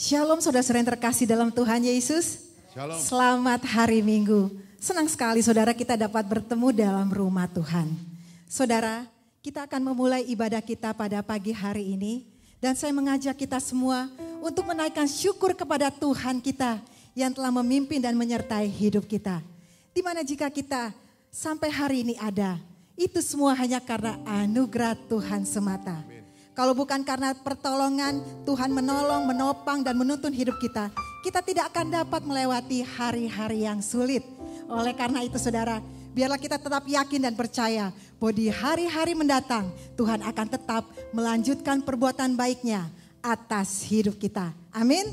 Shalom saudara-saudara yang terkasih dalam Tuhan Yesus. Shalom. Selamat hari Minggu. Senang sekali saudara kita dapat bertemu dalam rumah Tuhan. Saudara, kita akan memulai ibadah kita pada pagi hari ini. Dan saya mengajak kita semua untuk menaikkan syukur kepada Tuhan kita yang telah memimpin dan menyertai hidup kita. Dimana jika kita sampai hari ini ada, itu semua hanya karena anugerah Tuhan semata. Kalau bukan karena pertolongan Tuhan menolong, menopang dan menuntun hidup kita, kita tidak akan dapat melewati hari-hari yang sulit. Oleh karena itu saudara, biarlah kita tetap yakin dan percaya bahwa di hari-hari mendatang Tuhan akan tetap melanjutkan perbuatan baiknya atas hidup kita. Amin.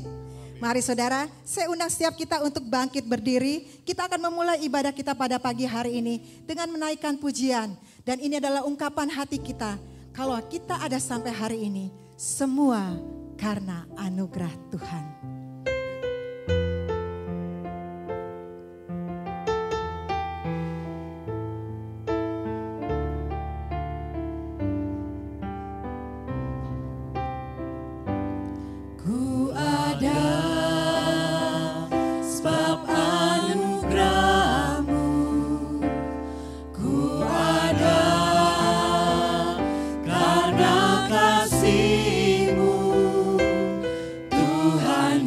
Mari saudara, saya undang setiap kita untuk bangkit berdiri. Kita akan memulai ibadah kita pada pagi hari ini dengan menaikkan pujian. Dan ini adalah ungkapan hati kita. Kalau kita ada sampai hari ini, semua karena anugerah Tuhan. Ku ada sebab anugerah-Mu, ku ada karena kasih-Mu, Tuhan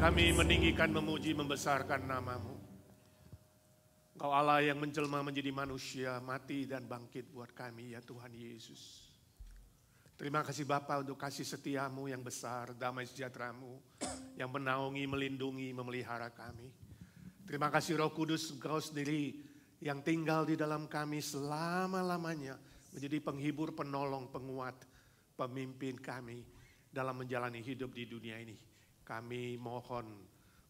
kami meninggikan, memuji, membesarkan nama-Mu. Engkau Allah yang menjelma menjadi manusia, mati dan bangkit buat kami ya Tuhan Yesus. Terima kasih Bapa untuk kasih setia-Mu yang besar, damai sejahtera-Mu yang menaungi, melindungi, memelihara kami. Terima kasih Roh Kudus, Engkau sendiri yang tinggal di dalam kami selama-lamanya, menjadi penghibur, penolong, penguat, pemimpin kami dalam menjalani hidup di dunia ini. Kami mohon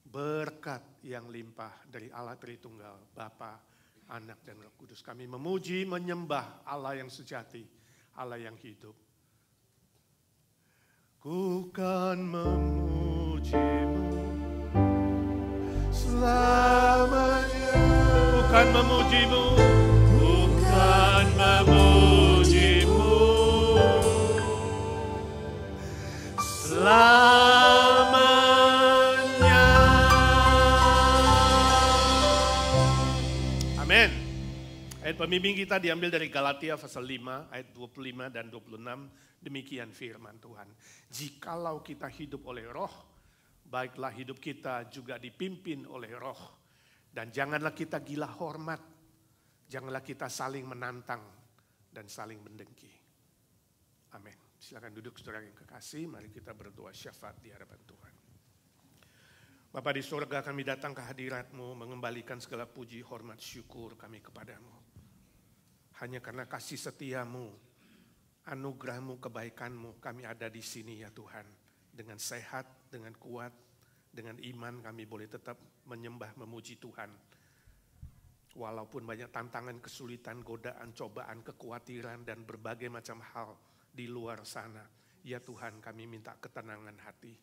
berkat yang limpah dari Allah Tritunggal, Bapa, Anak dan Roh Kudus. Kami memuji, menyembah Allah yang sejati, Allah yang hidup. Ku kan memuji-Mu selamanya. Ku kan memuji-Mu, ku kan memuji-Mu selamanya. Amin. Ayat pembimbing kita diambil dari Galatia pasal 5 ayat 25 dan 26. Demikian firman Tuhan. Jikalau kita hidup oleh Roh, baiklah hidup kita juga dipimpin oleh Roh. Dan janganlah kita gila hormat, janganlah kita saling menantang dan saling mendengki. Amin. Silakan duduk saudara yang kekasih, mari kita berdoa syafaat di hadapan Tuhan. Bapa di surga, kami datang ke hadirat-Mu, mengembalikan segala puji, hormat, syukur kami kepada-Mu. Hanya karena kasih setia-Mu, anugerah-Mu, kebaikan-Mu, kami ada di sini ya Tuhan. Dengan sehat, dengan kuat, dengan iman kami boleh tetap menyembah, memuji Tuhan. Walaupun banyak tantangan, kesulitan, godaan, cobaan, kekhawatiran, dan berbagai macam hal di luar sana. Ya Tuhan, kami minta ketenangan hati.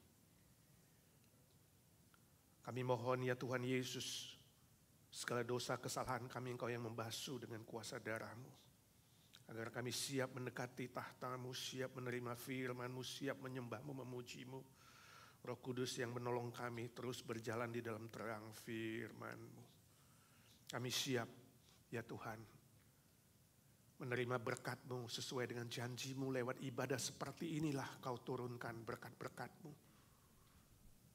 Kami mohon ya Tuhan Yesus, segala dosa kesalahan kami Engkau yang membasuh dengan kuasa darah-Mu. Agar kami siap mendekati tahta-Mu, siap menerima firman-Mu, siap menyembah-Mu, memuji-Mu. Roh Kudus yang menolong kami terus berjalan di dalam terang firman-Mu. Kami siap ya Tuhan menerima berkat-Mu sesuai dengan janji-Mu lewat ibadah seperti inilah Kau turunkan berkat-berkat-Mu.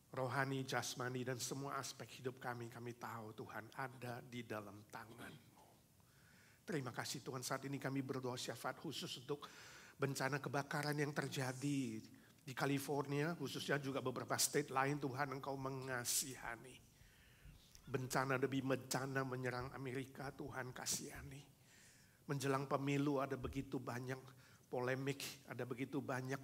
Rohani, jasmani dan semua aspek hidup kami tahu Tuhan ada di dalam tangan-Mu. Terima kasih Tuhan, saat ini kami berdoa syafaat khusus untuk bencana kebakaran yang terjadi di California, khususnya juga beberapa state lain. Tuhan Engkau mengasihani. Bencana demi bencana menyerang Amerika, Tuhan kasihani. Menjelang pemilu ada begitu banyak polemik, ada begitu banyak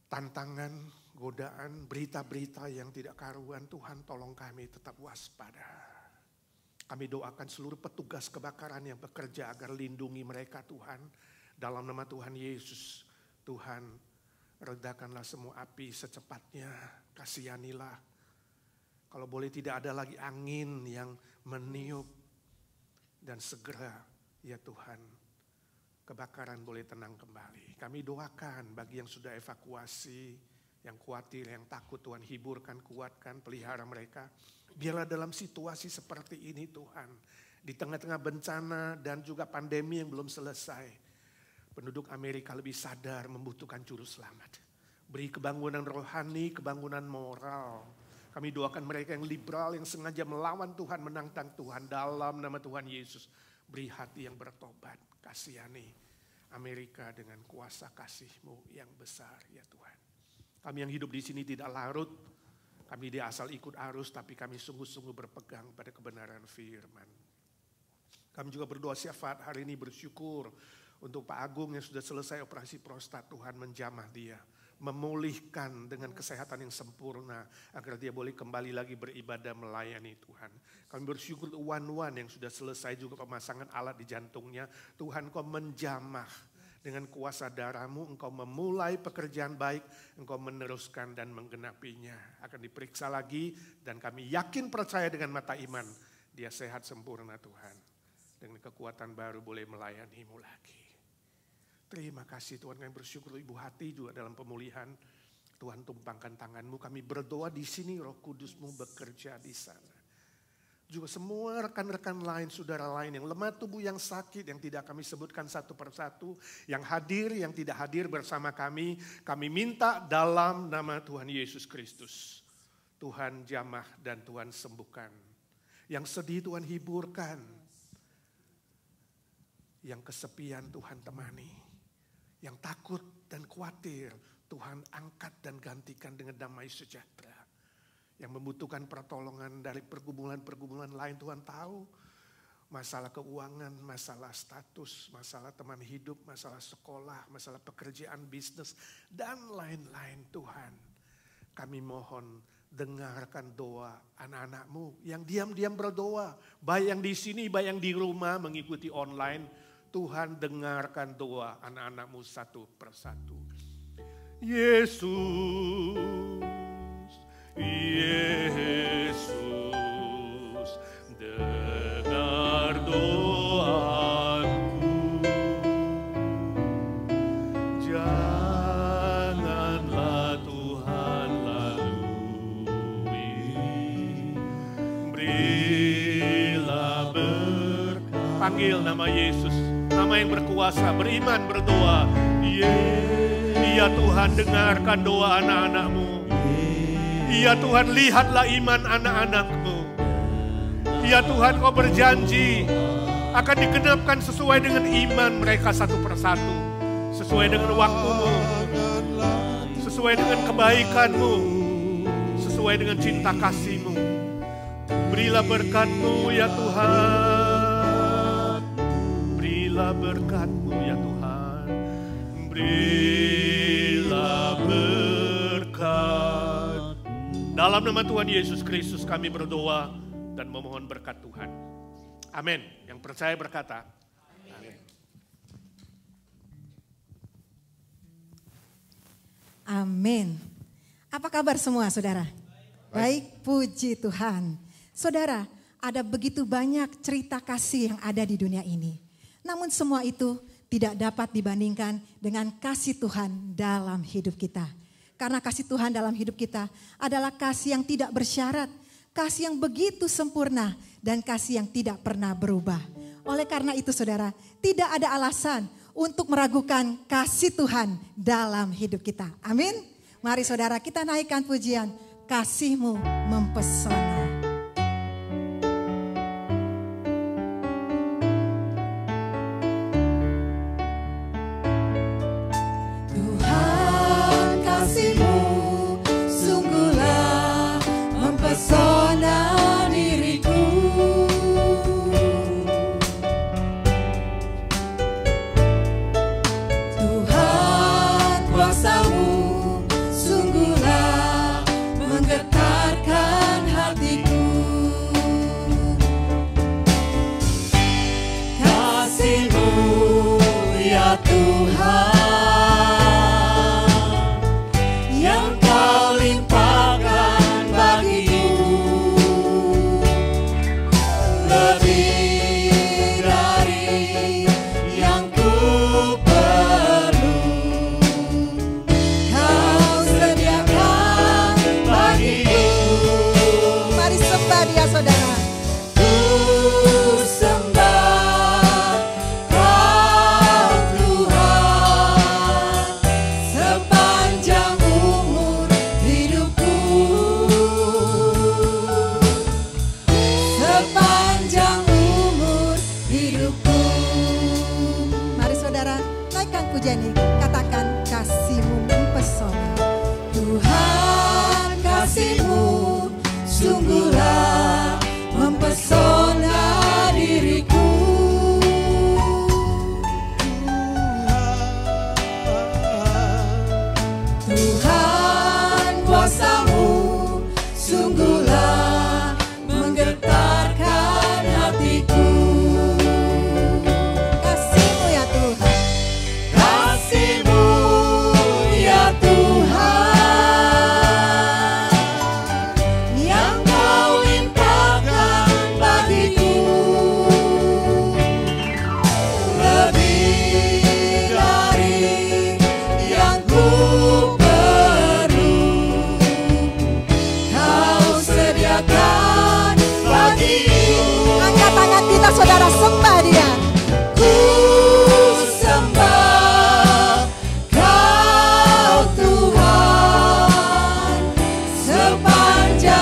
tantangan, godaan, berita-berita yang tidak karuan. Tuhan tolong kami tetap waspada. Kami doakan seluruh petugas kebakaran yang bekerja agar lindungi mereka Tuhan. Dalam nama Tuhan Yesus, Tuhan redakanlah semua api secepatnya. Kasihanilah. Kalau boleh tidak ada lagi angin yang meniup. Dan segera ya Tuhan, kebakaran boleh tenang kembali. Kami doakan bagi yang sudah evakuasi, yang khawatir, yang takut, Tuhan hiburkan, kuatkan, pelihara mereka. Biarlah dalam situasi seperti ini Tuhan, di tengah-tengah bencana dan juga pandemi yang belum selesai, penduduk Amerika lebih sadar membutuhkan juru selamat. Beri kebangunan rohani, kebangunan moral. Kami doakan mereka yang liberal, yang sengaja melawan Tuhan, menantang Tuhan dalam nama Tuhan Yesus. Beri hati yang bertobat, kasihani Amerika dengan kuasa kasih-Mu yang besar ya Tuhan. Kami yang hidup di sini tidak larut, kami di asal ikut arus, tapi kami sungguh-sungguh berpegang pada kebenaran firman. Kami juga berdoa syafaat hari ini, bersyukur untuk Pak Agung yang sudah selesai operasi prostat. Tuhan menjamah dia, memulihkan dengan kesehatan yang sempurna, agar dia boleh kembali lagi beribadah melayani Tuhan. Kami bersyukur untuk Wan yang sudah selesai juga pemasangan alat di jantungnya. Tuhan Kau menjamah. Dengan kuasa darah-Mu Engkau memulai pekerjaan baik, Engkau meneruskan dan menggenapinya. Akan diperiksa lagi dan kami yakin percaya dengan mata iman. Dia sehat sempurna Tuhan. Dengan kekuatan baru boleh melayani-Mu lagi. Terima kasih Tuhan, kami bersyukur Ibu Hati juga dalam pemulihan. Tuhan tumpangkan tangan-Mu, kami berdoa di sini, Roh Kudus-Mu bekerja di sana. Juga semua rekan-rekan lain, saudara lain yang lemah tubuh, yang sakit, yang tidak kami sebutkan satu persatu, yang hadir, yang tidak hadir bersama kami minta dalam nama Tuhan Yesus Kristus. Tuhan jamah dan Tuhan sembuhkan. Yang sedih Tuhan hiburkan. Yang kesepian Tuhan temani. Yang takut dan khawatir Tuhan angkat dan gantikan dengan damai sejahtera. Yang membutuhkan pertolongan dari pergumulan-pergumulan lain Tuhan tahu. Masalah keuangan, masalah status, masalah teman hidup, masalah sekolah, masalah pekerjaan, bisnis, dan lain-lain Tuhan. Kami mohon dengarkan doa anak-anak-Mu yang diam-diam berdoa. Baik yang di sini, baik yang di rumah mengikuti online. Tuhan dengarkan doa anak-anak-Mu satu persatu. Yesus, Yesus, dengar doaku. Janganlah Tuhan lalui. Berilah berkat. Panggil nama Yesus, nama yang berkuasa, beriman, berdoa. Iya Tuhan, dengarkan doa anak-anak-Mu. Iya Tuhan, lihatlah iman anak-anak-Mu. Ya Tuhan, Kau berjanji akan digenapkan sesuai dengan iman mereka satu persatu. Sesuai dengan waktu-Mu. Sesuai dengan kebaikan-Mu. Sesuai dengan cinta kasih-Mu. Berilah berkat-Mu ya Tuhan. Berilah berkat-Mu ya Tuhan. Berilah berkat. Dalam nama Tuhan Yesus Kristus kami berdoa dan memohon berkat Tuhan. Amin. Yang percaya berkata, amin. Amin. Apa kabar semua saudara? Baik, puji Tuhan. Saudara, ada begitu banyak cerita kasih yang ada di dunia ini. Namun semua itu tidak dapat dibandingkan dengan kasih Tuhan dalam hidup kita. Karena kasih Tuhan dalam hidup kita adalah kasih yang tidak bersyarat. Kasih yang begitu sempurna dan kasih yang tidak pernah berubah. Oleh karena itu saudara, tidak ada alasan untuk meragukan kasih Tuhan dalam hidup kita. Amin. Mari saudara kita naikkan pujian, kasih-Mu mempesona. Tuhan kasih-Mu sungguhlah mempesona diriku. Tuhan kuasa-Mu sungguhlah menggetarkan hatiku. Kasih-Mu ya Tuhan yang Kau limpahkan bagiku, lebih dari yang ku perlu. Kau sediakan bagiku. Mari sembah Dia saudara. Ku sembah Kau Tuhan sepanjang umur hidupku, sepanjang umur hidupku. Mari saudara naikkan pujian ini. Katakan kasih-Mu mempesona. Tuhan kasih-Mu sungguhlah mempesona diriku. Tuhan kuasa-Mu sungguhlah menggetarkan hatiku. Kasih-Mu ya Tuhan. Kasih-Mu ya Tuhan yang Kau limpahkan bagiku, lebih dari yang ku perlu. Kau sediakan bagiku. Angkat tangan kita saudara, sembah Dia. Ku sembah Kau Tuhan sepanjang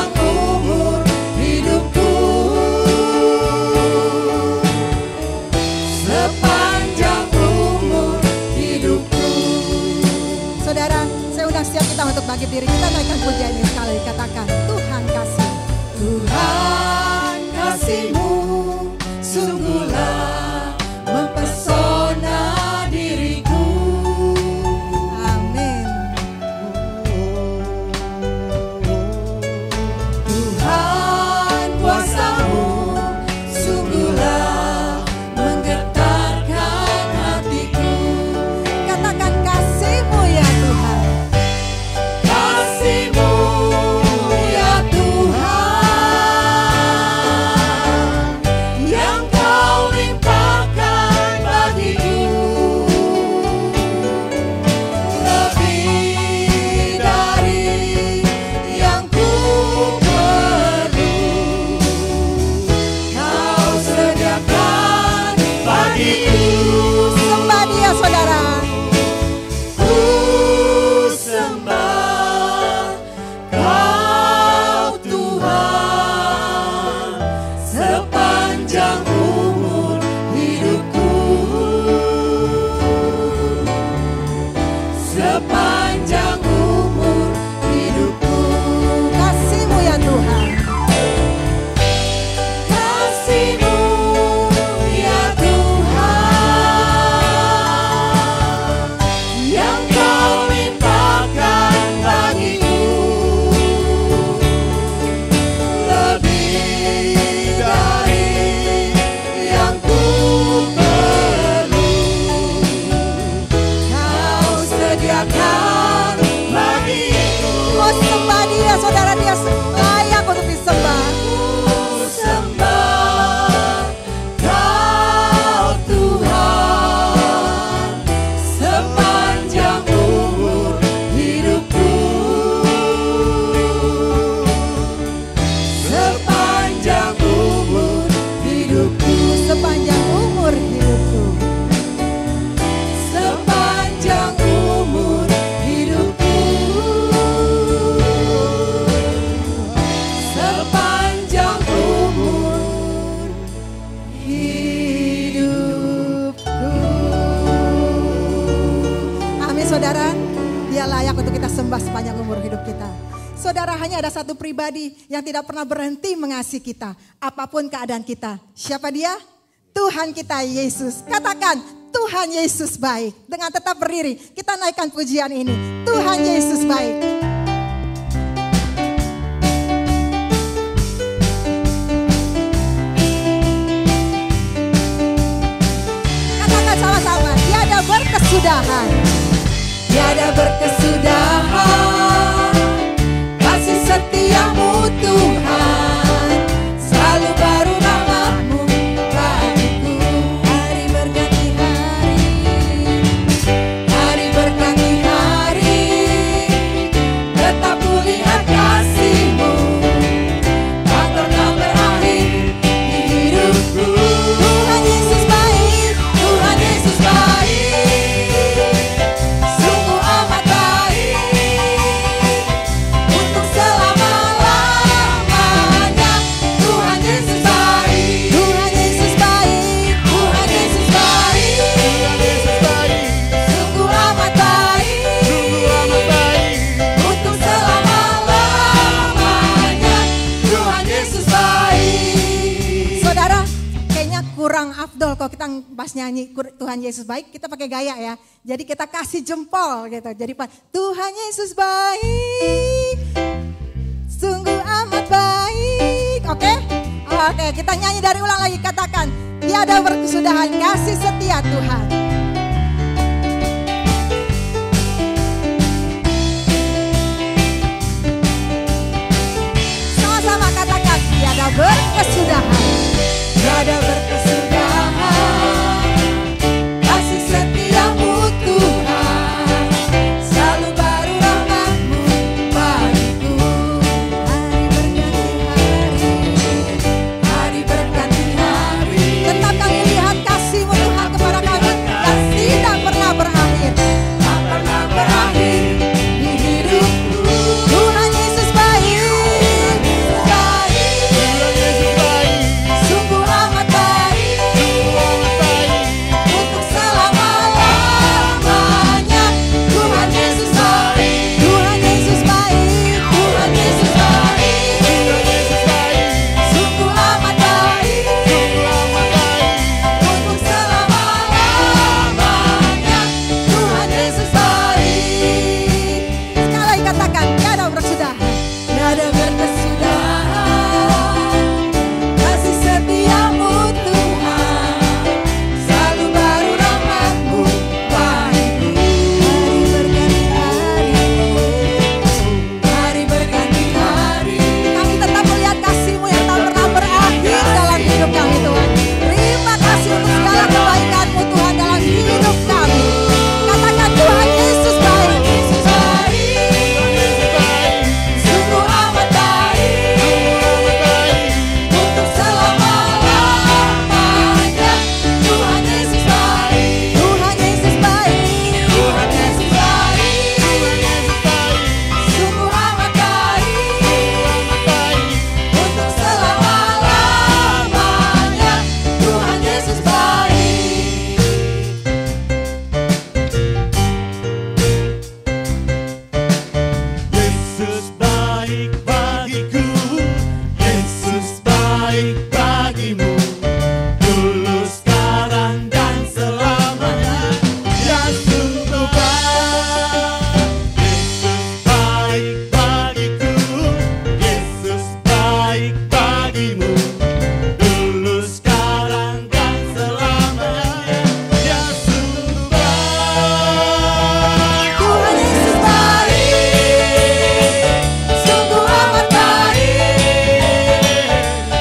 bangkit diri, kita naikkan pujian ini sekali, katakan Tuhan kasih. Tuhan kasih-Mu sungguhlah mempesona diriku. Amin. Tuhan kuasa-Mu sungguhlah menggetarkan hatiku. Katakan kasih-Mu ya Tuhan. Kasih-Mu ya Tuhan, yang Kau limpahkan bagiku, lebih dari yang ku perlu. Kau sediakan bagiku. Sembah Dia saudara. Ku sembah Kau Tuhan sepanjang umur hidupku, sepanjang umur hidupku. Kasih-Mu ya Tuhan. Kasih-Mu ya Tuhan, yang Kau limpahkan bagiku, lebih dari yang ku perlu. Kau sediakan bagiku. Oh, sembah Dia saudara, Dia layak untuk disembah. Ku sembah Kau Tuhan sepanjang umur hidupku, sepanjang umur hidupku, Sepanjang umur hidupku. sepanjang umur hidupku, sepanjang umur hidupku. Amin saudara, Dia layak untuk kita sembah sepanjang umur hidup kita. Saudara, hanya ada satu pribadi yang tidak pernah berhenti mengasihi kita, apapun keadaan kita. Siapa Dia? Tuhan kita Yesus. Katakan Tuhan Yesus baik. Dengan tetap berdiri, kita naikkan pujian ini. Tuhan Yesus baik. Katakan sama-sama, tiada berkesudahan. Tiada berkesudahan kasih setiamu Tuhan, selalu baru nama-Mu bagiku. Hari berganti hari, Hari berganti hari, tetap kulihat kasih-Mu, tak pernah berakhir di hidupku. Tuhan Yesus baik. Tuhan Yesus baik, sungguh amat baik, untuk selama-lamanya. Tuhan Yesus baik, Tuhan Yesus baik. Tuhan Yesus baik, sungguh amat baik, untuk selama-lamanya. Tuhan Yesus baik. Saudara, kayaknya kurang afdol kalau kita pas nyanyi Tuhan Yesus baik, kita pakai gaya ya. Jadi kita kasih jempol gitu. Jadi Tuhan Yesus baik, sungguh amat baik. Oke? Oke, kita nyanyi dari ulang lagi. Katakan, tiada berkesudahan kasih setia Tuhan. Sama-sama katakan, tiada berkesudahan. Tiada berkesudahan kasih setiamu Tuhan, selalu baru rahmat-Mu bagiku. Hari berganti hari, Hari berganti hari, tetap kami lihat kasih-Mu Tuhan kepada kami. baik bagimu, dulu, sekarang, dan selamanya. Ya sungguh baik, Yesus baik bagiku, Yesus baik bagimu, dulu, sekarang, dan selamanya. Ya sungguh baik. Tuhan Yesus baik, sungguh amat baik,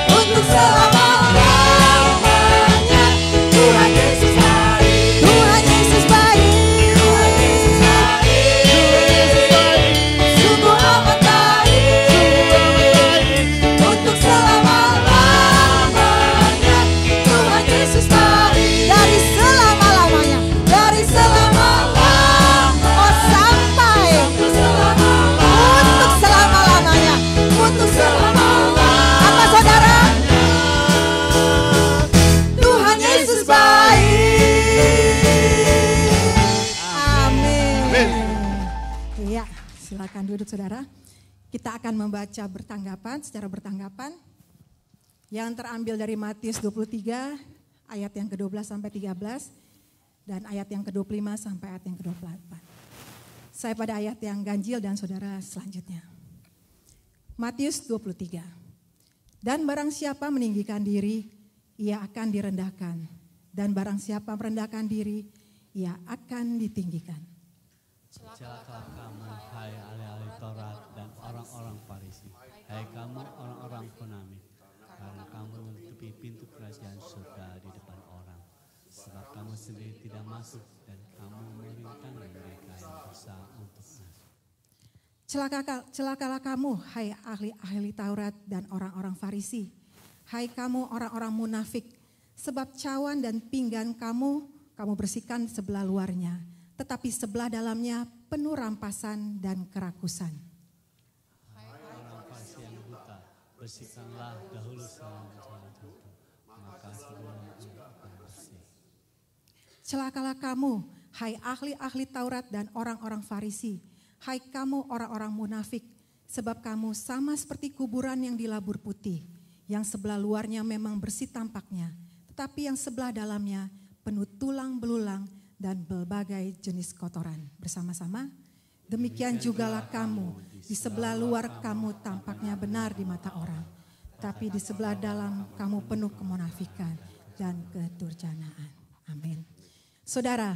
untuk selama-lamanya. Tuhan Yesus baik, Tuhan Yesus baik, Tuhan Yesus baik, sungguh amat baik, untuk selama-lamanya. Tuhan Yesus baik, dari selama-lamanya, dari selama-lamanya, oh sampai untuk selama-lamanya, untuk selama-lamanya. Apa saudara? Tuhan Yesus baik. Amin. Iya, silakan duduk saudara. Kita akan membaca secara bertanggapan yang terambil dari Matius 23 ayat yang ke-12 sampai 13 dan ayat yang ke-25 sampai ayat yang ke-24. Saya pada ayat yang ganjil dan saudara selanjutnya. Matius 23. Dan barang siapa meninggikan diri, ia akan direndahkan. Dan barang siapa merendahkan diri, ia akan ditinggikan. Celakalah kamu, hai ahli-ahli Taurat dan orang-orang Farisi, hai kamu orang-orang Konami, karena kamu menutupi pintu kerajaan surga di depan orang, sebab kamu sendiri tidak masuk dan kamu merintangi mereka yang berusaha untuk masuk. Celakalah kamu, hai ahli-ahli Taurat dan orang-orang Farisi, hai kamu orang-orang munafik, sebab cawan dan pinggan kamu bersihkan sebelah luarnya, tetapi sebelah dalamnya penuh rampasan dan kerakusan. Orang Farisi yang buta, bersihkanlah dahulu jalan-jalan itu, maka sebenarnya akan bersih. Celakalah kamu, hai ahli-ahli Taurat dan orang-orang Farisi, hai kamu orang-orang munafik, sebab kamu sama seperti kuburan yang dilabur putih, yang sebelah luarnya memang bersih tampaknya, tetapi yang sebelah dalamnya penuh tulang belulang dan berbagai jenis kotoran. Bersama-sama, demikian jugalah kamu, di sebelah luar kamu tampaknya benar di mata orang, tapi di sebelah dalam kamu penuh kemunafikan dan kedurjanaan. Amin. Saudara,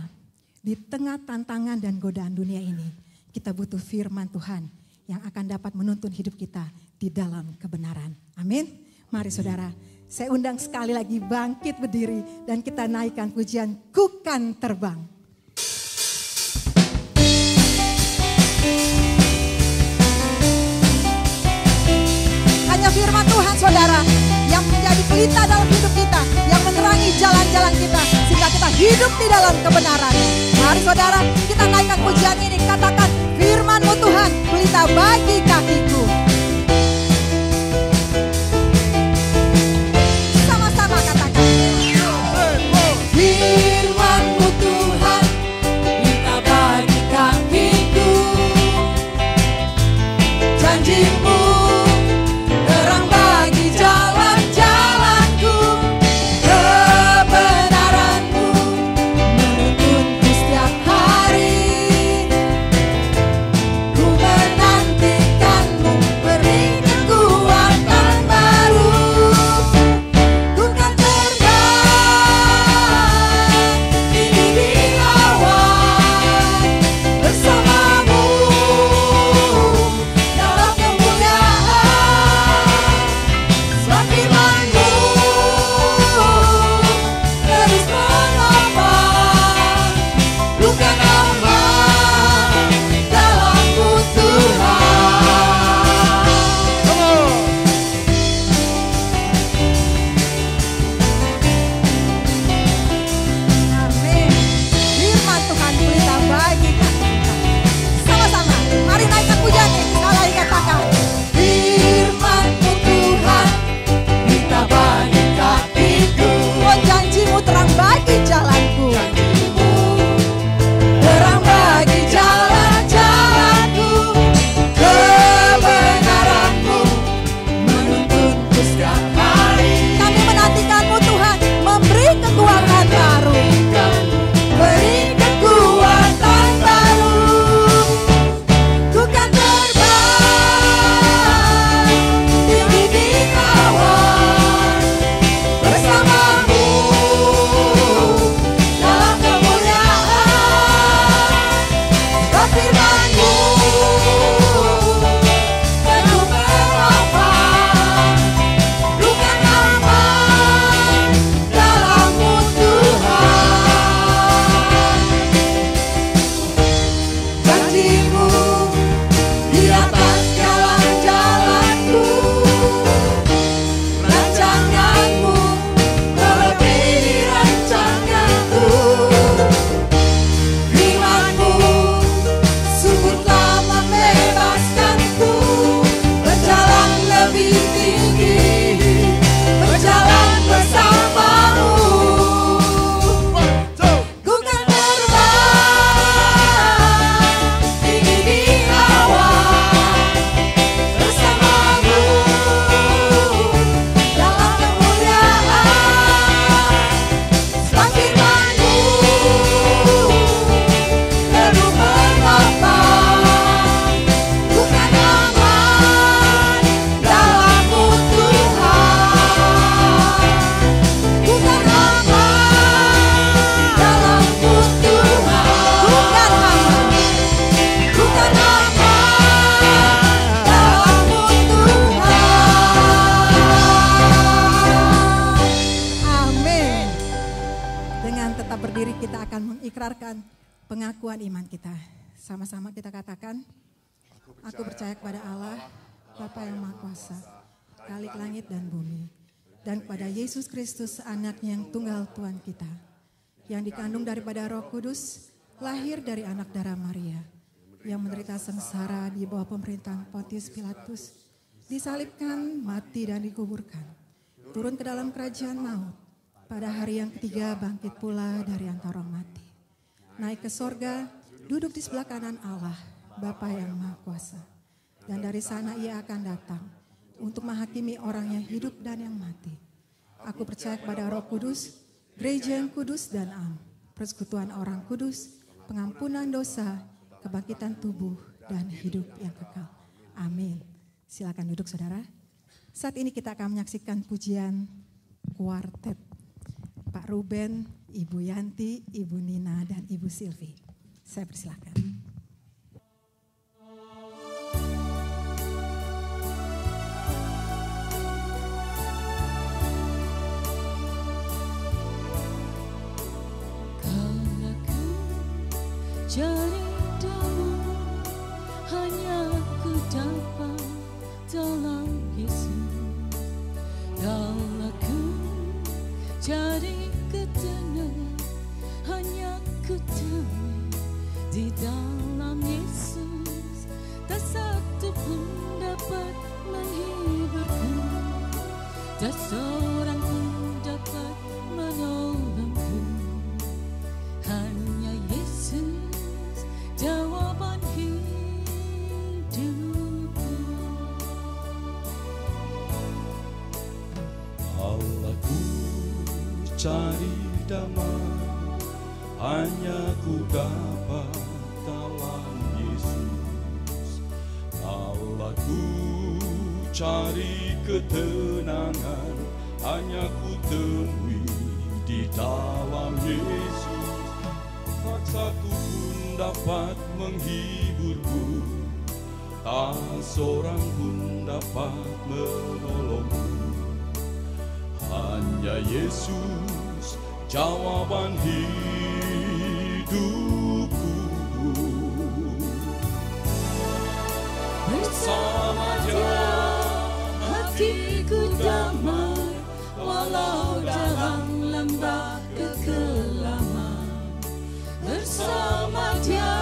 di tengah tantangan dan godaan dunia ini, kita butuh firman Tuhan yang akan dapat menuntun hidup kita di dalam kebenaran. Amin. Mari saudara, saya undang sekali lagi bangkit berdiri dan kita naikkan pujian Ku Kan Terbang. Hanya firman Tuhan saudara yang menjadi pelita dalam hidup kita, yang menerangi jalan-jalan kita sehingga kita hidup di dalam kebenaran. Mari saudara, kita naikkan pujian ini, katakan firman-Mu Tuhan, pelita bagi kakiku. Sama-sama katakan. Firman-Mu Tuhan, pelita bagi kakiku. Janji-Mu terang bagi jalan-jalanku, kebenaran-Mu menuntunku setiap hari. Ku menantikan-Mu beri kekuatan baru. Ku kan terbang tinggi di awan bersama-Mu dalam kemuliaan. Sebab firman-Mu terus menopang, bukan aman dalam-Mu Tuhan. Amin. Firman Tuhan pelita bagi kaki kita. Sama-sama, mari naikkan pujian ini. Sekali lagi katakan, firman-Mu Tuhan, pelita Mari kita akan mengikrarkan pengakuan iman kita. Sama-sama kita katakan, aku percaya kepada Allah, Bapa yang Maha Kuasa, Khalik langit dan bumi, dan kepada Yesus Kristus, Anaknya yang tunggal Tuhan kita, yang dikandung daripada Roh Kudus, lahir dari anak darah Maria, yang menderita sengsara di bawah pemerintahan Pontius Pilatus, disalibkan, mati dan dikuburkan, turun ke dalam kerajaan maut, pada hari yang ketiga bangkit pula dari antara orang mati, naik ke sorga, duduk di sebelah kanan Allah, Bapa yang Maha Kuasa, dan dari sana ia akan datang untuk menghakimi orang yang hidup dan yang mati. Aku percaya kepada Roh Kudus, gereja yang kudus dan am, persekutuan orang kudus, pengampunan dosa, kebangkitan tubuh, dan hidup yang kekal. Amin. Silakan duduk saudara. Saat ini kita akan menyaksikan pujian kuartet Pak Ruben, Ibu Yanti, Ibu Nina, dan Ibu Silvi. Saya persilakan. Cari damai hanya ku dapat dalam Yesus. Kalau ku cari ketenangan hanya ku temui di dalam Yesus. Tak satu pun dapat menghiburku, tak seorang pun dapat menolongku. Hanya Yesus jawaban hidupku. Allah ku cari damai hanya ku dapat dalam Yesus. Allah ku cari ketenangan hanya ku temui di dalam Yesus. Tak satu pun dapat menghiburku, tak seorang pun dapat menolongku. Hanya Yesus jawaban hidupku. Bersama Dia hatiku damai, walau dalam lembah kekelaman. Bersama Dia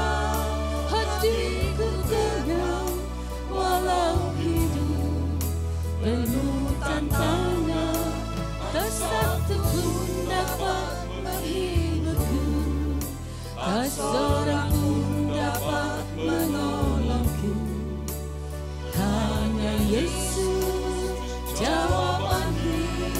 hatiku tenang, walau hidup penuh tantangan. Tak satu pun dapat menghiburku, tak seorang pun dapat menolongku. Hanya Yesus jawaban hidupku.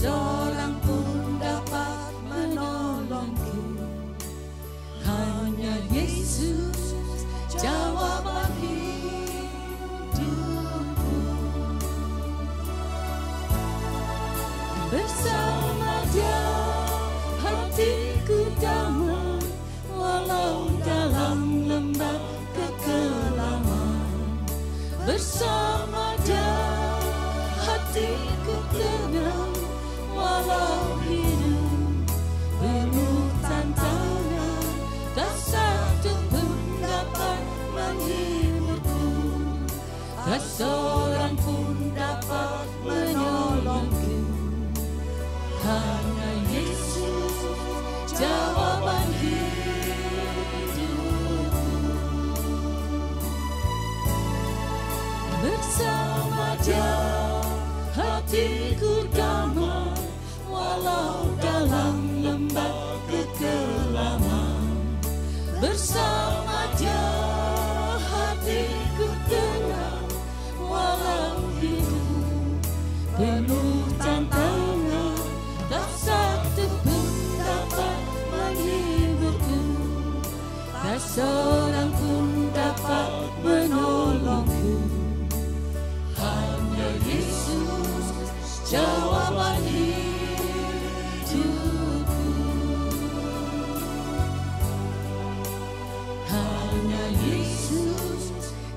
Seorang pun dapat menolongku. Hanya Yesus jawaban hidupku. Bersama Dia hatiku damai, walau dalam lembah kekelaman. Bersama Dia hatiku tenang, walau hidup penuh tantangan. Tak satu pun dapat menghiburku, tak seorang pun dapat menolongku. Hanya Yesus jawaban hidupku. Bersama Dia hatiku damai, walau dalam lembah kekelaman. Bersama Dia hatiku tenang, walau hidup penuh tantangan. Tak satu pun dapat menghiburku, tak seorang pun dapat menolongku. Hanya Yesus jawaban hidupku. Hanya Yesus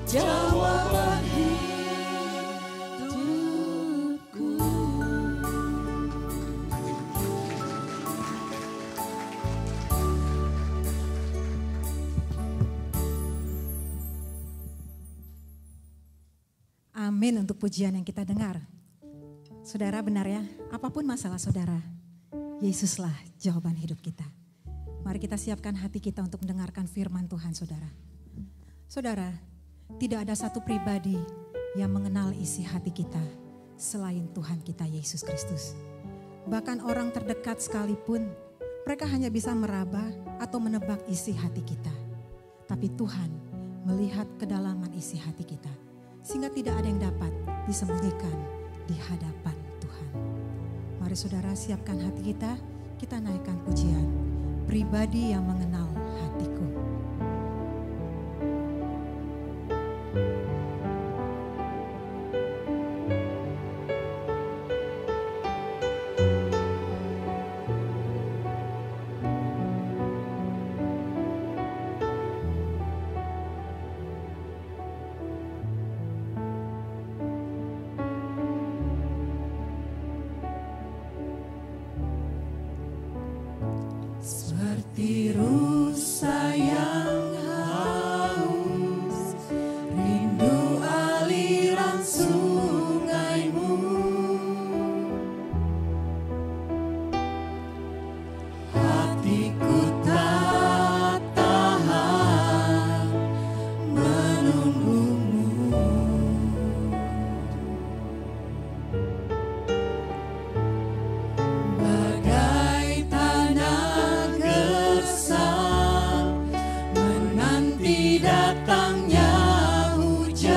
jawaban hidupku. Amin untuk pujian yang kita dengar. Saudara, benar ya, apapun masalah saudara, Yesuslah jawaban hidup kita. Mari kita siapkan hati kita untuk mendengarkan firman Tuhan, saudara. Saudara, tidak ada satu pribadi yang mengenal isi hati kita selain Tuhan kita Yesus Kristus. Bahkan orang terdekat sekalipun, mereka hanya bisa meraba atau menebak isi hati kita. Tapi Tuhan melihat kedalaman isi hati kita, sehingga tidak ada yang dapat disembunyikan di hadapan Tuhan. Mari saudara siapkan hati kita, kita naikkan pujian. Pribadi yang mengenal hatiku. Seperti rusa yang haus, rindu aliran sungaimu. Hatiku tak tahan menunggumu. Bagai tanah gersang menanti datangnya hujan.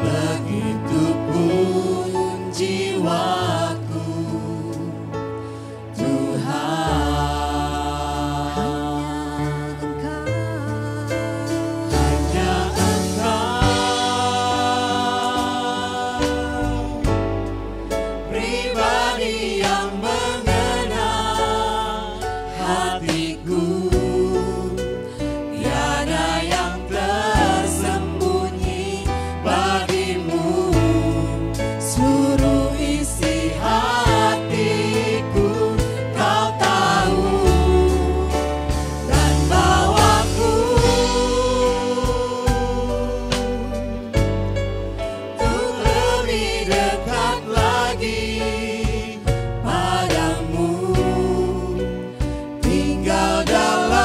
Begitupun jiwaku, Tuhan. Hanya Engkau, pribadi yang mengenal hatiku. Tiada yang tersembunyi bagimu. Seluruh isi hatiku Kau tahu, dan bawaku untuk lebih dekat lagi padamu. Tinggal dalam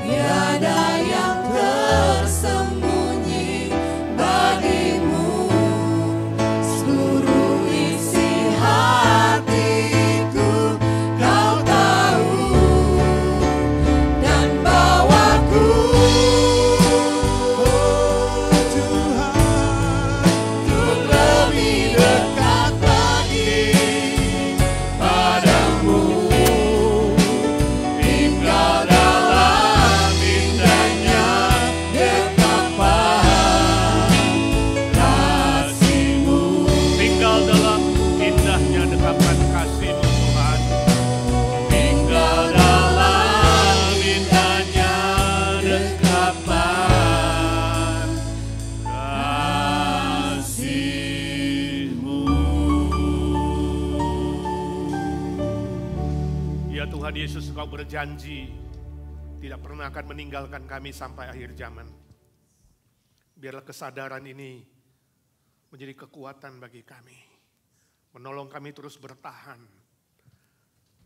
tiada yang tersembunyi bagimu. Seluruh isi hatiku kau tahu, dan bawaku untuk lebih dekat lagi padamu. Tinggal dalam indahnya dekapan kasih-Mu. Tinggal dalam indahnya dekapan kasih-Mu Tuhan. Tinggal dalam indahnya dekapan kasih-Mu. Ya Tuhan Yesus, Engkau berjanji tidak pernah akan meninggalkan kami sampai akhir zaman. Biarlah kesadaran ini menjadi kekuatan bagi kami. Menolong kami terus bertahan,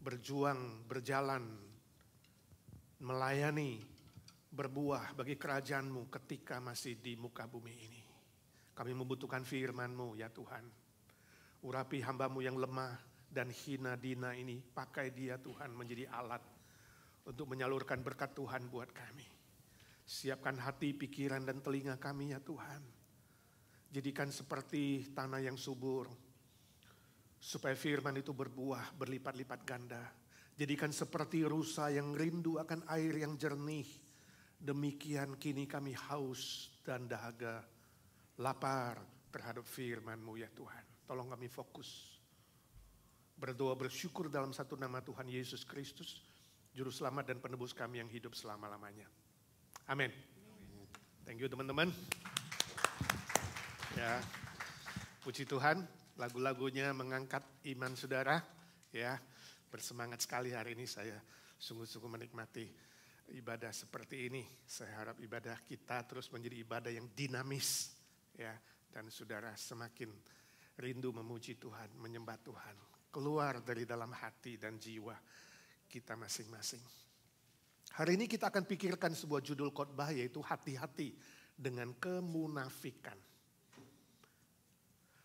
berjuang, berjalan, melayani, berbuah bagi kerajaan-Mu ketika masih di muka bumi ini. Kami membutuhkan firman-Mu ya Tuhan. Urapi hamba-Mu yang lemah dan hina dina ini, pakai dia Tuhan menjadi alat untuk menyalurkan berkat Tuhan buat kami. Siapkan hati, pikiran, dan telinga kami ya Tuhan. Jadikan seperti tanah yang subur, supaya firman itu berbuah berlipat-lipat ganda. Jadikan seperti rusa yang rindu akan air yang jernih. Demikian kini kami haus dan dahaga, lapar terhadap firman-Mu ya Tuhan. Tolong kami fokus. Berdoa bersyukur dalam satu nama Tuhan Yesus Kristus, Juru Selamat dan Penebus kami yang hidup selama-lamanya. Amin. Thank you teman-teman. Ya, puji Tuhan, lagu-lagunya mengangkat iman saudara. Ya, bersemangat sekali hari ini, saya sungguh-sungguh menikmati ibadah seperti ini. Saya harap ibadah kita terus menjadi ibadah yang dinamis. Ya, dan saudara semakin rindu memuji Tuhan, menyembah Tuhan. Keluar dari dalam hati dan jiwa kita masing-masing. Hari ini kita akan pikirkan sebuah judul khotbah, yaitu hati-hati dengan kemunafikan.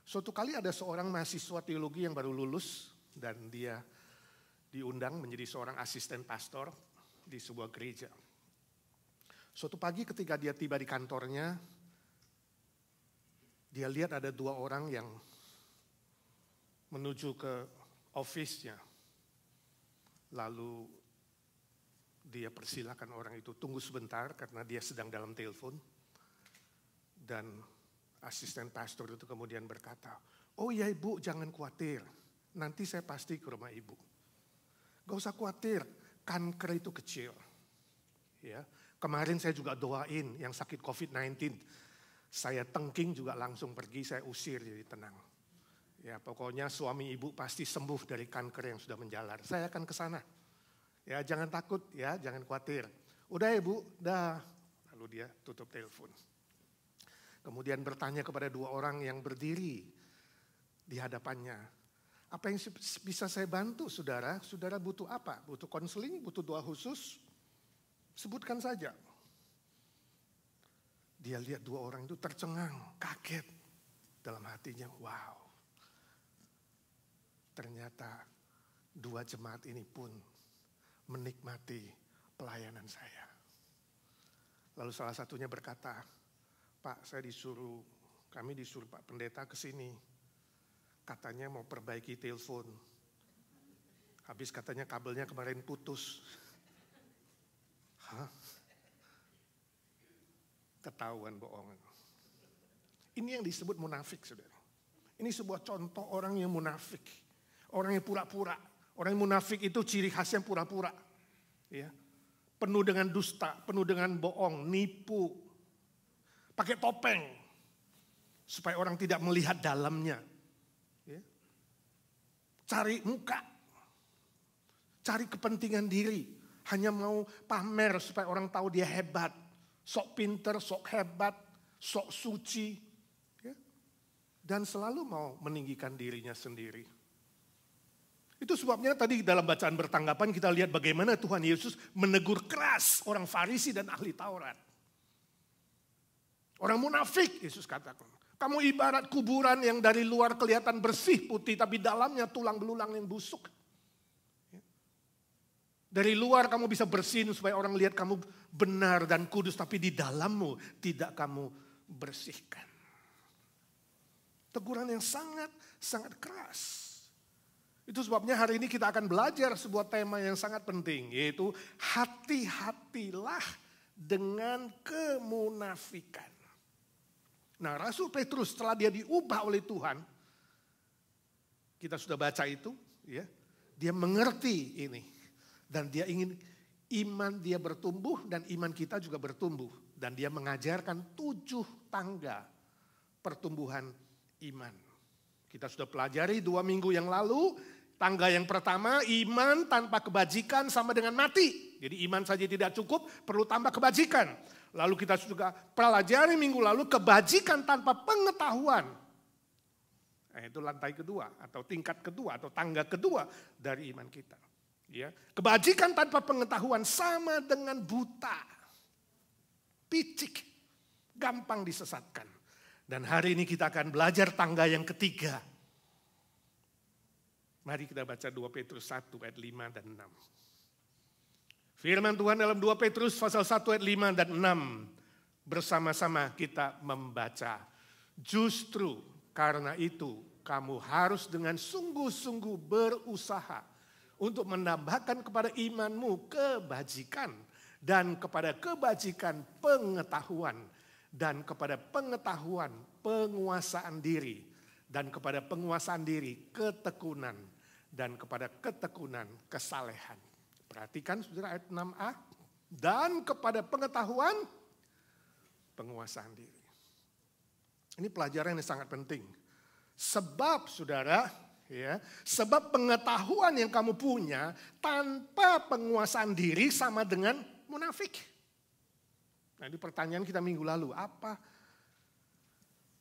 Suatu kali ada seorang mahasiswa teologi yang baru lulus dan dia diundang menjadi seorang asisten pastor di sebuah gereja. Suatu pagi ketika dia tiba di kantornya, dia lihat ada dua orang yang menuju ke office-nya. Lalu dia persilakan orang itu tunggu sebentar karena dia sedang dalam telepon. Dan asisten pastor itu kemudian berkata, "Oh ya Ibu, jangan khawatir. Nanti saya pasti ke rumah Ibu. Gak usah khawatir, kanker itu kecil." Ya, kemarin saya juga doain yang sakit COVID-19. Saya tengking juga langsung pergi, saya usir jadi tenang. Ya, pokoknya suami Ibu pasti sembuh dari kanker yang sudah menjalar. Saya akan ke sana. Ya, jangan takut ya, jangan khawatir. Udah Ibu, dah. Lalu dia tutup telepon. Kemudian bertanya kepada dua orang yang berdiri di hadapannya. Apa yang bisa saya bantu saudara? Saudara butuh apa? Butuh konseling? Butuh doa khusus? Sebutkan saja. Dia lihat dua orang itu tercengang, kaget. Dalam hatinya, wow. Ternyata dua jemaat ini pun menikmati pelayanan saya. Lalu salah satunya berkata, "Pak, kami disuruh Pak Pendeta ke sini. Katanya mau perbaiki telepon. Habis katanya kabelnya kemarin putus." Hah? Ketahuan bohong. Ini yang disebut munafik, saudara. Ini sebuah contoh orang yang munafik. Orang yang pura-pura. Orang yang munafik itu ciri khasnya pura-pura. Ya. Penuh dengan dusta, penuh dengan bohong, nipu. Pakai topeng. Supaya orang tidak melihat dalamnya. Ya. Cari muka. Cari kepentingan diri. Hanya mau pamer supaya orang tahu dia hebat. Sok pinter, sok hebat, sok suci. Ya. Dan selalu mau meninggikan dirinya sendiri. Itu sebabnya tadi dalam bacaan bertanggapan kita lihat bagaimana Tuhan Yesus menegur keras orang Farisi dan ahli Taurat. Orang munafik, Yesus katakan. Kamu ibarat kuburan yang dari luar kelihatan bersih putih, tapi dalamnya tulang belulang yang busuk. Dari luar kamu bisa bersin supaya orang lihat kamu benar dan kudus, tapi di dalammu tidak kamu bersihkan. Teguran yang sangat keras. Itu sebabnya hari ini kita akan belajar sebuah tema yang sangat penting, yaitu hati-hatilah dengan kemunafikan. Nah, Rasul Petrus setelah dia diubah oleh Tuhan, kita sudah baca itu, ya, dia mengerti ini dan dia ingin iman dia bertumbuh dan iman kita juga bertumbuh, dan dia mengajarkan 7 tangga pertumbuhan iman. Kita sudah pelajari 2 minggu yang lalu. Tangga yang pertama, iman tanpa kebajikan sama dengan mati. Jadi iman saja tidak cukup, perlu tambah kebajikan. Lalu kita juga pelajari minggu lalu kebajikan tanpa pengetahuan. Nah, itu lantai kedua atau tingkat kedua atau tangga kedua dari iman kita. Ya, kebajikan tanpa pengetahuan sama dengan buta, picik, gampang disesatkan. Dan hari ini kita akan belajar tangga yang ketiga. Mari kita baca 2 Petrus 1 ayat 5 dan 6. Firman Tuhan dalam 2 Petrus pasal 1 ayat 5 dan 6. Bersama-sama kita membaca. Justru karena itu kamu harus dengan sungguh-sungguh berusaha untuk menambahkan kepada imanmu kebajikan. Dan kepada kebajikan pengetahuan. Dan kepada pengetahuan penguasaan diri. Dan kepada penguasaan diri ketekunan. Dan kepada ketekunan kesalehan. Perhatikan saudara ayat 6a. Dan kepada pengetahuan penguasaan diri. Ini pelajaran yang sangat penting. Sebab saudara, ya, sebab pengetahuan yang kamu punya tanpa penguasaan diri sama dengan munafik. Nah, ini pertanyaan kita minggu lalu. Apa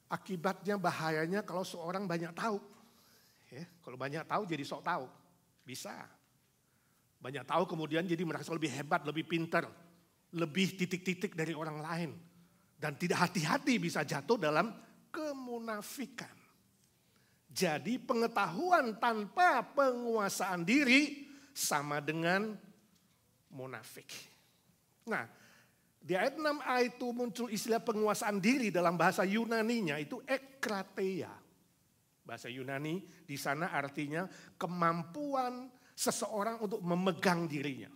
akibatnya, bahayanya kalau seorang banyak tahu? Ya, kalau banyak tahu jadi sok tahu. Bisa. Banyak tahu kemudian jadi merasa lebih hebat, lebih pintar. Lebih titik-titik dari orang lain. Dan tidak hati-hati bisa jatuh dalam kemunafikan. Jadi pengetahuan tanpa penguasaan diri sama dengan munafik. Nah, di ayat 6a itu muncul istilah penguasaan diri dalam bahasa Yunaninya itu ekrateia. Bahasa Yunani di sana artinya kemampuan seseorang untuk memegang dirinya.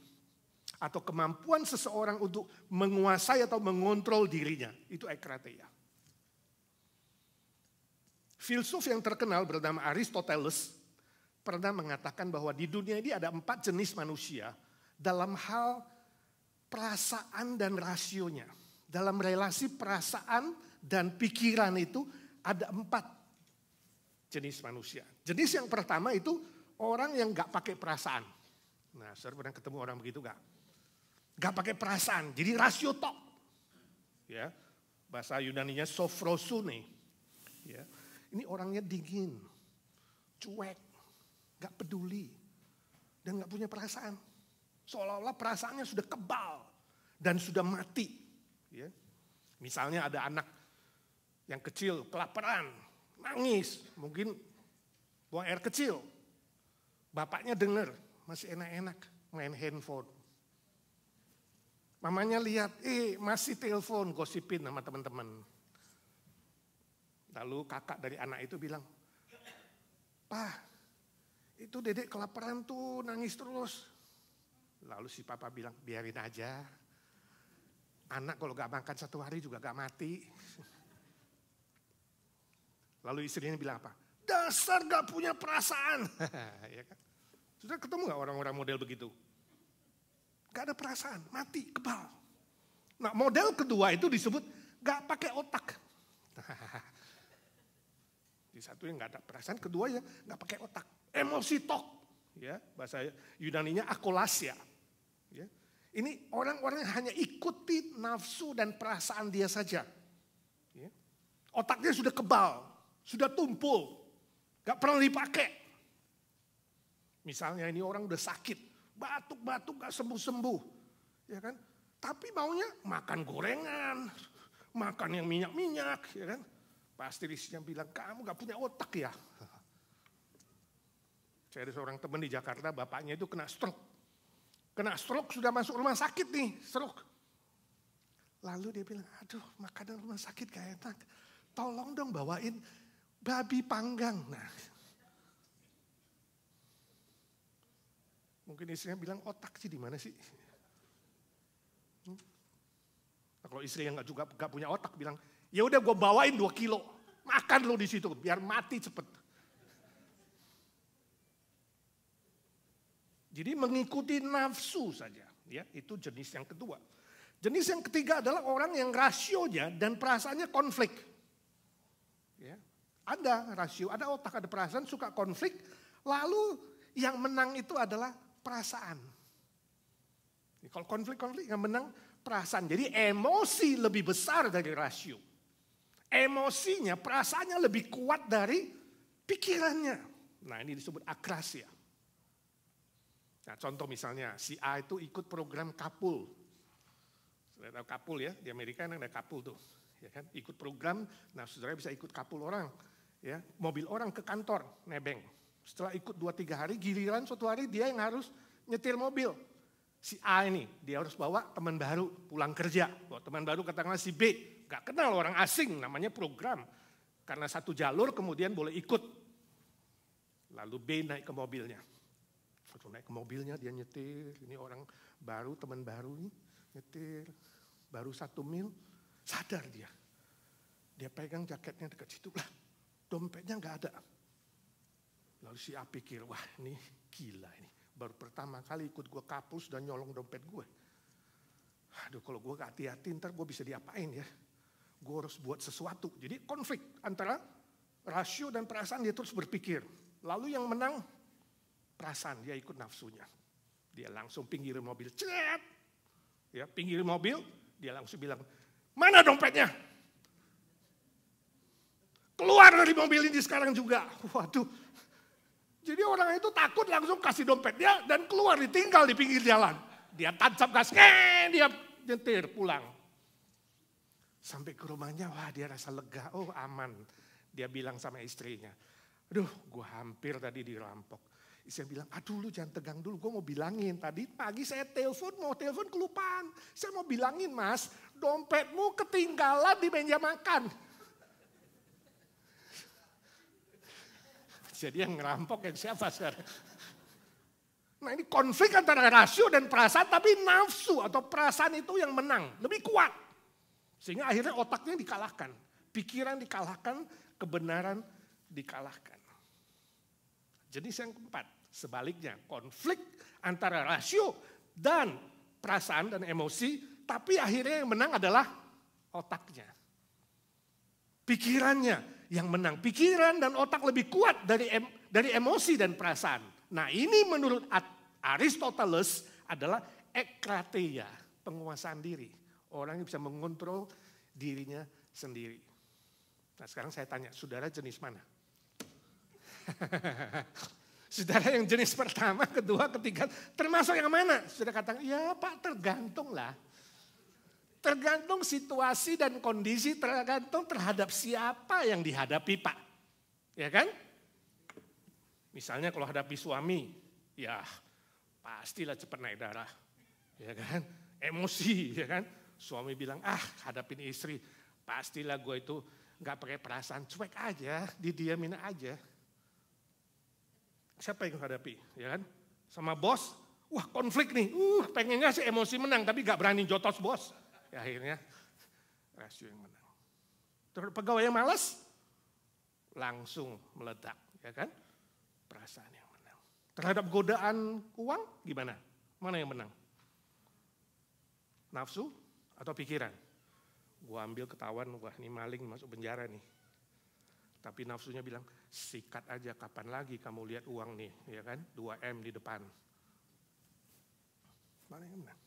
Atau kemampuan seseorang untuk menguasai atau mengontrol dirinya. Itu ekrateia. Filsuf yang terkenal bernama Aristoteles pernah mengatakan bahwa di dunia ini ada 4 jenis manusia dalam hal perasaan dan rasionya. Dalam relasi perasaan dan pikiran itu ada 4 jenis manusia. Jenis yang pertama itu orang yang gak pakai perasaan. Nah, saudara pernah ketemu orang begitu gak? Gak pakai perasaan, jadi rasio tok. Ya, bahasa Yunaninya sophrosune. Ya, ini orangnya dingin, cuek, gak peduli, dan gak punya perasaan. Seolah-olah perasaannya sudah kebal dan sudah mati. Ya. Misalnya ada anak yang kecil kelaparan, nangis, mungkin buang air kecil. Bapaknya dengar, masih enak-enak main handphone. Mamanya lihat, masih telepon, gosipin sama teman-teman. Lalu kakak dari anak itu bilang, "Pak, itu dedek kelaparan tuh, nangis terus." Lalu si papa bilang, "Biarin aja. Anak kalau gak makan 1 hari juga gak mati." Lalu istrinya bilang apa? "Dasar gak punya perasaan." Ya kan? Sudah ketemu gak orang-orang model begitu? Gak ada perasaan, mati, kebal. Nah, model kedua itu disebut gak pakai otak. Di satu yang gak ada perasaan, kedua ya gak pakai otak. Emosi tok. Ya, bahasa Yunaninya akolasia. Ya. Ini orang-orang yang hanya ikuti nafsu dan perasaan dia saja. Ya. Otaknya sudah kebal. Sudah tumpul, gak pernah dipakai. Misalnya ini orang udah sakit, batuk-batuk gak sembuh-sembuh, ya kan? Tapi maunya makan gorengan, makan yang minyak-minyak, ya kan? Pasti istrinya bilang, kamu gak punya otak ya? Saya ada seorang teman di Jakarta, bapaknya itu kena stroke. Kena stroke sudah masuk rumah sakit nih, stroke. Lalu dia bilang, aduh makanan rumah sakit gak enak. Tolong dong bawain babi panggang. Nah, mungkin istrinya bilang, otak sih di mana sih? Nah, kalau istri yang gak punya otak bilang, ya udah gue bawain 2 kilo, makan lo di situ biar mati cepet. Jadi mengikuti nafsu saja, ya itu jenis yang kedua. Jenis yang ketiga adalah orang yang rasionya dan perasaannya konflik. Ya, ada rasio, ada otak, ada perasaan, suka konflik. Lalu yang menang itu adalah perasaan. Kalau konflik yang menang perasaan. Jadi emosi lebih besar dari rasio. Emosinya, perasaannya lebih kuat dari pikirannya. Nah ini disebut akrasia. Nah contoh misalnya si A itu ikut program Kapul. Sudah tahu Kapul ya, di Amerika ada Kapul tuh. Ya kan? Ikut program, nah saudara bisa ikut Kapul orang. Ya, mobil orang ke kantor, nebeng. Setelah ikut 2-3 hari, giliran suatu hari dia yang harus nyetir mobil. Si A ini, dia harus bawa teman baru pulang kerja. Bawa teman baru katakanlah si B, gak kenal orang asing, namanya program. Karena satu jalur kemudian boleh ikut. Lalu B naik ke mobilnya. Waktu naik ke mobilnya dia nyetir, ini orang baru, teman baru nih, nyetir. Baru 1 mil, sadar dia. Dia pegang jaketnya dekat situ lah, dompetnya gak ada. Lalu si A pikir, wah ini gila ini. Baru pertama kali ikut gue Kapul sudah nyolong dompet gue. Aduh kalau gue gak hati-hati ntar gue bisa diapain ya. Gue harus buat sesuatu. Jadi konflik antara rasio dan perasaan dia terus berpikir. Lalu yang menang perasaan, dia ikut nafsunya. Dia langsung pinggirin mobil, cet. Ya, pinggirin mobil, dia langsung bilang, mana dompetnya? Keluar dari mobil ini sekarang juga. Waduh. Jadi orang itu takut langsung kasih dompetnya dan keluar, ditinggal di pinggir jalan. Dia tancap gas, dia nyetir pulang. Sampai ke rumahnya, wah dia rasa lega, oh aman. Dia bilang sama istrinya, aduh gue hampir tadi dirampok. Istrinya bilang, aduh lu jangan tegang dulu, gue mau bilangin. Tadi pagi saya mau telepon kelupaan. Saya mau bilangin mas, dompetmu ketinggalan di meja makan. Jadi yang ngerampok yang siapa sekarang? Nah ini konflik antara rasio dan perasaan, tapi nafsu atau perasaan itu yang menang, lebih kuat. Sehingga akhirnya otaknya dikalahkan, pikiran dikalahkan, kebenaran dikalahkan. Jenis yang keempat, sebaliknya konflik antara rasio dan perasaan dan emosi, tapi akhirnya yang menang adalah otaknya. Pikirannya yang menang. Pikiran dan otak lebih kuat dari emosi dan perasaan. Nah ini menurut Aristoteles adalah ekrateia, penguasaan diri. Orang yang bisa mengontrol dirinya sendiri. Nah sekarang saya tanya, saudara jenis mana? Saudara yang jenis pertama, kedua, ketiga, termasuk yang mana? Saudara katakan, ya Pak tergantung lah. Tergantung situasi dan kondisi, tergantung terhadap siapa yang dihadapi Pak. Ya kan? Misalnya kalau hadapi suami, ya pastilah cepat naik darah. Ya kan? Emosi, ya kan? Suami bilang, hadapin istri, pastilah gue itu gak pakai perasaan, cuek aja, didiamin aja. Siapa yang hadapi? Ya kan? Sama bos, wah konflik nih, pengennya sih emosi menang, tapi gak berani jotos bos. Ya akhirnya rasio yang menang. Terus pegawai yang malas langsung meledak, ya kan? Perasaan yang menang. Terhadap godaan uang gimana? Mana yang menang? Nafsu atau pikiran? Gua ambil ketahuan, wah ini maling masuk penjara nih. Tapi nafsunya bilang, sikat aja kapan lagi kamu lihat uang nih, ya kan? 2M di depan. Mana yang menang?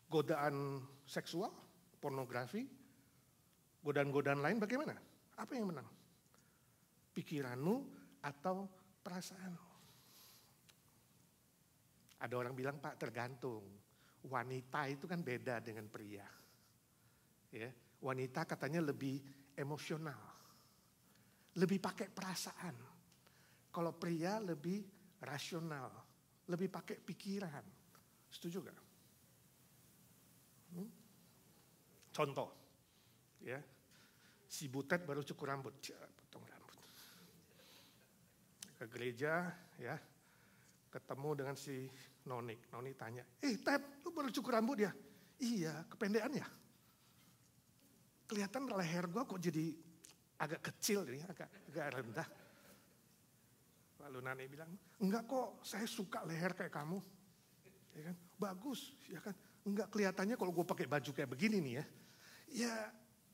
Godaan seksual, pornografi, godaan-godaan lain bagaimana? Apa yang menang? Pikiranmu atau perasaanmu? Ada orang bilang, Pak, tergantung. Wanita itu kan beda dengan pria. Ya, wanita katanya lebih emosional. Lebih pakai perasaan. Kalau pria lebih rasional. Lebih pakai pikiran. Setuju gak? Contoh. Ya, si Butet baru cukur rambut. Potong rambut. Ke gereja, ya. Ketemu dengan si Nonik. Noni tanya, Tep, lu baru cukur rambut ya? Iya, kependekan ya? Kelihatan leher gua kok jadi agak kecil nih, agak rendah. Lalu Nani bilang, enggak kok, saya suka leher kayak kamu. Ya kan? Bagus, ya kan? Enggak, kelihatannya kalau gue pakai baju kayak begini nih ya. Ya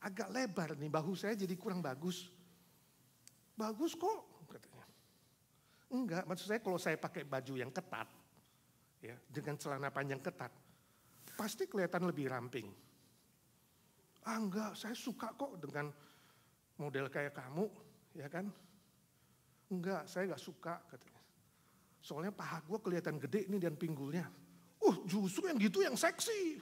agak lebar nih, bahu saya jadi kurang bagus. Bagus kok, katanya. Enggak, maksud saya kalau saya pakai baju yang ketat, ya, dengan celana panjang ketat, pasti kelihatan lebih ramping. Enggak, saya suka kok dengan model kayak kamu, ya kan? Enggak, saya enggak suka, katanya. Soalnya paha gue kelihatan gede nih dan pinggulnya. Justru yang gitu yang seksi.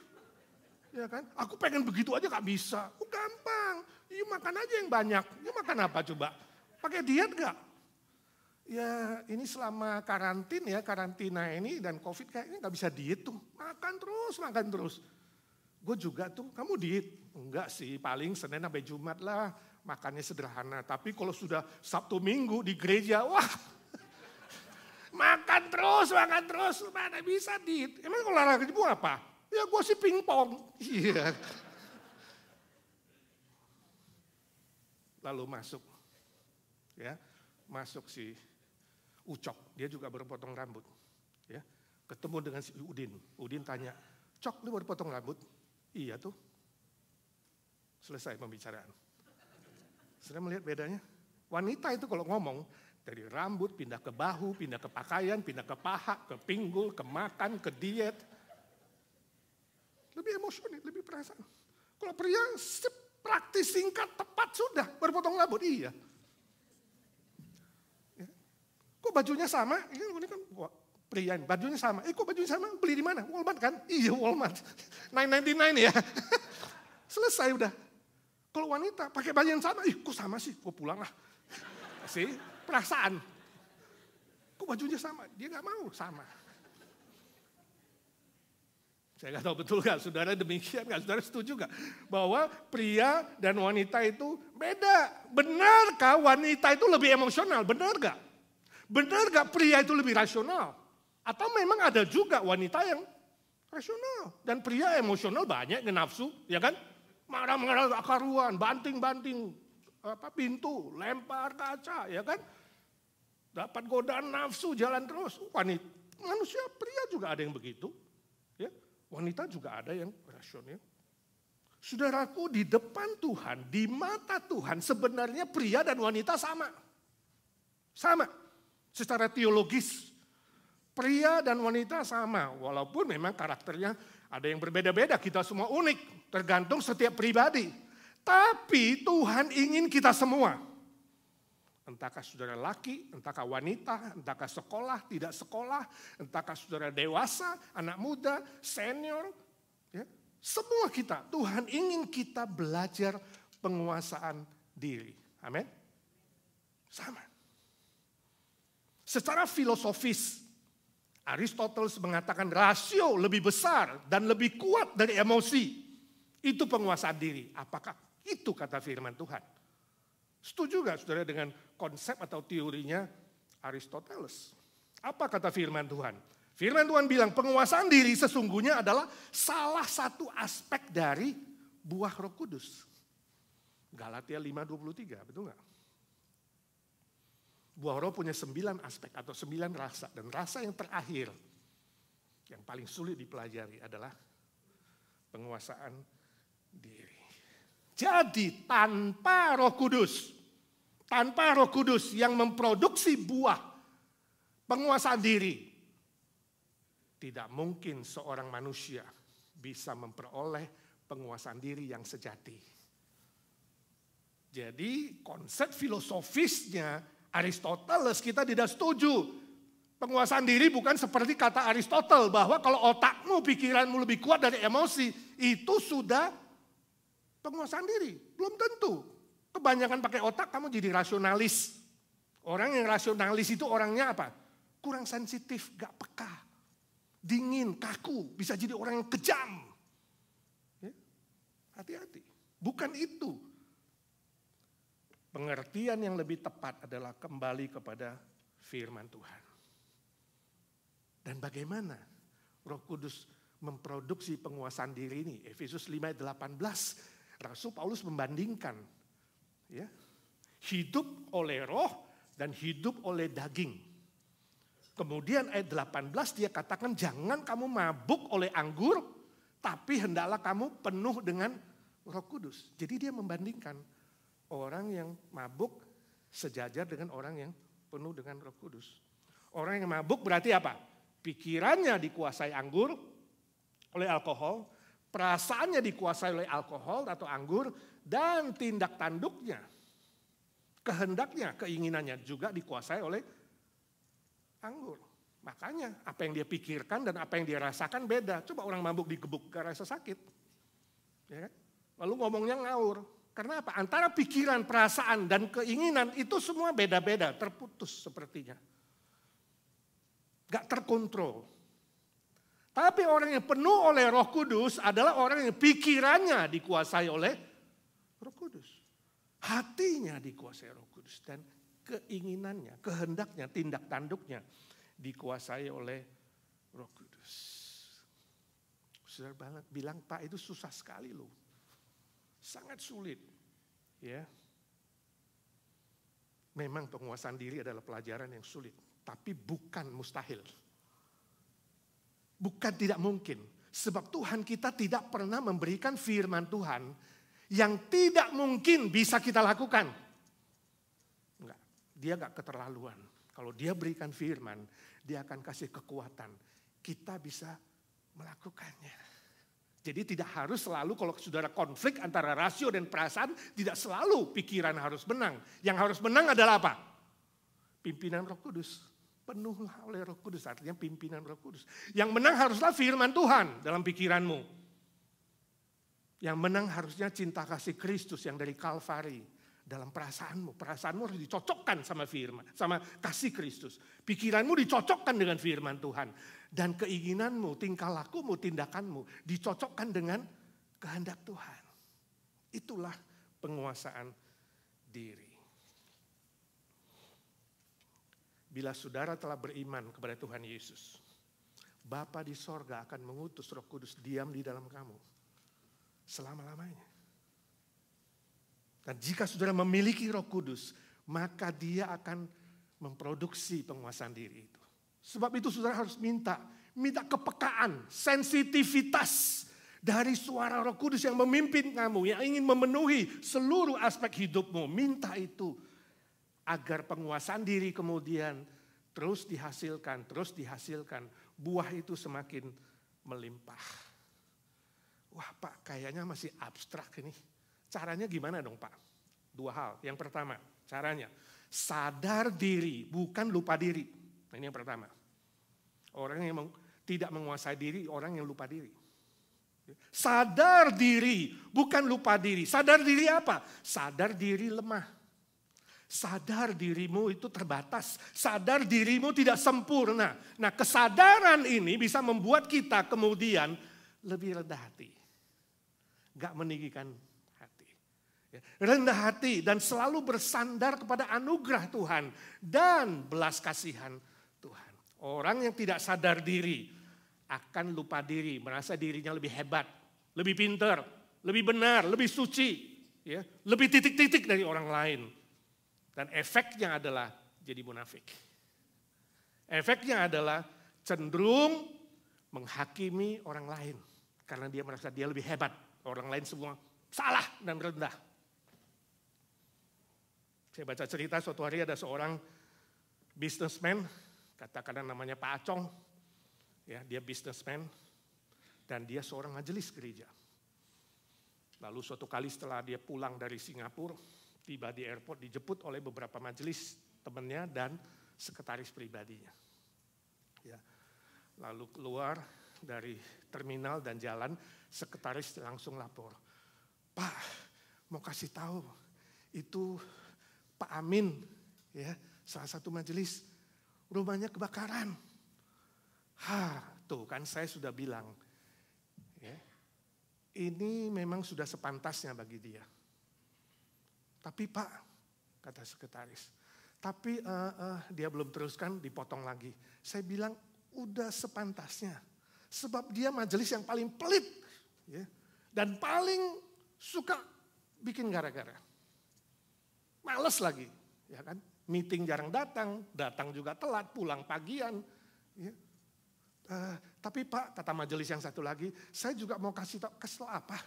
Ya kan? Aku pengen begitu aja gak bisa. Gampang. You makan aja yang banyak. You makan apa coba? Pakai diet gak? Ya ini selama karantina ini dan COVID kayaknya gak bisa diet tuh. Makan terus. Gue juga tuh, kamu diet? Enggak sih, paling Senin sampai Jumat lah. Makannya sederhana. Tapi kalau sudah Sabtu Minggu di gereja, wah. Makan terus. Mana bisa diet? Emang kalau olahraga gue apa? Ya gue sih pingpong. Iya. Lalu masuk. Ya, masuk si Ucok. Dia juga baru potong rambut. Ya, ketemu dengan si Udin. Udin tanya, Cok, lu baru potong rambut? Iya tuh. Selesai pembicaraan. Sudah melihat bedanya? Wanita itu kalau ngomong, dari rambut, pindah ke bahu, pindah ke pakaian, pindah ke paha, ke pinggul, ke makan, ke diet. Lebih emosional, lebih perasaan. Kalau pria, praktis, singkat, tepat, sudah. Berpotong rambut, iya. Ya. Kok bajunya sama? Ini kan pria, bajunya sama. Kok bajunya sama? Beli di mana? Walmart kan? Iya, Walmart. $9.99 ya. Selesai udah. Kalau wanita pakai baju yang sama, kok sama sih? Gue pulang lah. Sih, perasaan. Kok bajunya sama? Dia gak mau sama. Saya gak tahu betul gak, saudara demikian gak? Saudara setuju gak? Bahwa pria dan wanita itu beda. Benarkah wanita itu lebih emosional? Benar gak? Benar gak pria itu lebih rasional? Atau memang ada juga wanita yang rasional. Dan pria emosional banyak, nafsu, ya kan? Marah-marah gak karuan, banting-banting pintu, lempar kaca, ya kan? Dapat godaan nafsu, jalan terus. Wanita, manusia pria juga ada yang begitu. Ya, wanita juga ada yang rasional. Saudaraku, di depan Tuhan, di mata Tuhan, sebenarnya pria dan wanita sama. Sama. Secara teologis, pria dan wanita sama. Walaupun memang karakternya ada yang berbeda-beda, kita semua unik. Tergantung setiap pribadi. Tapi Tuhan ingin kita semua. Entahkah saudara laki, entahkah wanita, entahkah sekolah, tidak sekolah, entahkah saudara dewasa, anak muda, senior. Ya, semua kita, Tuhan ingin kita belajar penguasaan diri. Amin. Sama. Secara filosofis, Aristoteles mengatakan rasio lebih besar dan lebih kuat dari emosi. Itu penguasaan diri. Apakah itu kata firman Tuhan? Setuju gak saudara dengan konsep atau teorinya Aristoteles? Apa kata firman Tuhan? Firman Tuhan bilang penguasaan diri sesungguhnya adalah salah satu aspek dari buah Roh Kudus. Galatia 5:23, betul gak? Buah roh punya 9 aspek atau 9 rasa. Dan rasa yang terakhir, yang paling sulit dipelajari adalah penguasaan diri. Jadi tanpa Roh Kudus yang memproduksi buah penguasaan diri, tidak mungkin seorang manusia bisa memperoleh penguasaan diri yang sejati. Jadi konsep filosofisnya Aristoteles kita tidak setuju Penguasaan diri bukan seperti kata Aristotle bahwa kalau otakmu, pikiranmu lebih kuat dari emosi, itu sudah penguasaan diri. Belum tentu. Kebanyakan pakai otak kamu jadi rasionalis. Orang yang rasionalis itu orangnya apa? Kurang sensitif, gak peka. Dingin, kaku, bisa jadi orang yang kejam. Ya? Hati-hati. Bukan itu. Pengertian yang lebih tepat adalah kembali kepada firman Tuhan. Dan bagaimana Roh Kudus memproduksi penguasaan diri ini? Efesus 5 ayat 18. Rasul Paulus membandingkan ya, hidup oleh roh dan hidup oleh daging. Kemudian ayat 18 dia katakan jangan kamu mabuk oleh anggur, tapi hendaklah kamu penuh dengan Roh Kudus. Jadi dia membandingkan orang yang mabuk sejajar dengan orang yang penuh dengan Roh Kudus. Orang yang mabuk berarti apa? Pikirannya dikuasai anggur oleh alkohol, perasaannya dikuasai oleh alkohol atau anggur, dan tindak tanduknya, kehendaknya, keinginannya juga dikuasai oleh anggur. Makanya apa yang dia pikirkan dan apa yang dia rasakan beda. Coba orang mabuk digebuk gak rasa sakit. Ya kan? Lalu ngomongnya ngawur. Karena apa? Antara pikiran, perasaan, dan keinginan itu semua beda-beda, terputus sepertinya. Gak terkontrol. Tapi orang yang penuh oleh Roh Kudus adalah orang yang pikirannya dikuasai oleh Roh Kudus. Hatinya dikuasai Roh Kudus. Dan keinginannya, kehendaknya, tindak tanduknya dikuasai oleh Roh Kudus. Saudara banget bilang, Pak itu susah sekali loh. Sangat sulit. Ya. Memang penguasaan diri adalah pelajaran yang sulit. Tapi bukan mustahil. Bukan tidak mungkin. Sebab Tuhan kita tidak pernah memberikan firman Tuhan yang tidak mungkin bisa kita lakukan. Enggak, dia enggak keterlaluan. Kalau dia berikan firman, dia akan kasih kekuatan. Kita bisa melakukannya. Jadi tidak harus selalu kalau saudara konflik antara rasio dan perasaan, tidak selalu pikiran harus menang. Yang harus menang adalah apa? Pimpinan Roh Kudus. Penuhlah oleh Roh Kudus, artinya pimpinan Roh Kudus. Yang menang haruslah firman Tuhan dalam pikiranmu. Yang menang harusnya cinta kasih Kristus yang dari Kalvari dalam perasaanmu. Perasaanmu harus dicocokkan sama firman, sama kasih Kristus. Pikiranmu dicocokkan dengan firman Tuhan. Dan keinginanmu, tingkah lakumu, tindakanmu dicocokkan dengan kehendak Tuhan. Itulah penguasaan diri. Bila saudara telah beriman kepada Tuhan Yesus, Bapa di sorga akan mengutus Roh Kudus diam di dalam kamu selama-lamanya. Dan jika saudara memiliki Roh Kudus, maka dia akan memproduksi penguasaan diri itu. Sebab itu saudara harus minta kepekaan, sensitivitas dari suara Roh Kudus yang memimpin kamu, yang ingin memenuhi seluruh aspek hidupmu. Minta itu. Agar penguasaan diri kemudian terus dihasilkan. Buah itu semakin melimpah. Wah Pak, kayaknya masih abstrak ini. Caranya gimana dong Pak? 2 hal. Yang pertama, caranya sadar diri, bukan lupa diri. Nah, ini yang pertama. Orang yang tidak menguasai diri, orang yang lupa diri. Sadar diri, bukan lupa diri. Sadar diri apa? Sadar diri lemah. Sadar dirimu itu terbatas. Sadar dirimu tidak sempurna. Nah, kesadaran ini bisa membuat kita kemudian lebih rendah hati. Gak meninggikan hati. Rendah hati dan selalu bersandar kepada anugerah Tuhan dan belas kasihan Tuhan. Orang yang tidak sadar diri akan lupa diri, merasa dirinya lebih hebat, lebih pintar, lebih benar, lebih suci, ya, lebih titik-titik dari orang lain. Dan efeknya adalah jadi munafik. Efeknya adalah cenderung menghakimi orang lain. Karena dia merasa dia lebih hebat. Orang lain semua salah dan rendah. Saya baca cerita suatu hari ada seorang businessman. Katakanlah namanya Pak Acong. Ya, dia businessman. Dan dia seorang majelis gereja. Lalu suatu kali setelah dia pulang dari Singapura, tiba di airport dijemput oleh beberapa majelis temannya dan sekretaris pribadinya. Ya. Lalu keluar dari terminal dan jalan, sekretaris langsung lapor. Pak, mau kasih tahu, itu Pak Amin, ya, salah satu majelis, rumahnya kebakaran. Tuh kan saya sudah bilang, ya, ini memang sudah sepantasnya bagi dia. Tapi Pak, kata sekretaris, tapi dia belum teruskan, dipotong lagi. Saya bilang, udah sepantasnya. Sebab dia majelis yang paling pelit, ya, dan paling suka bikin gara-gara. Males lagi, ya kan? Meeting jarang datang, datang juga telat, pulang pagian. Ya. Tapi Pak, kata majelis yang satu lagi, saya juga mau kasih tahu, kesel apa?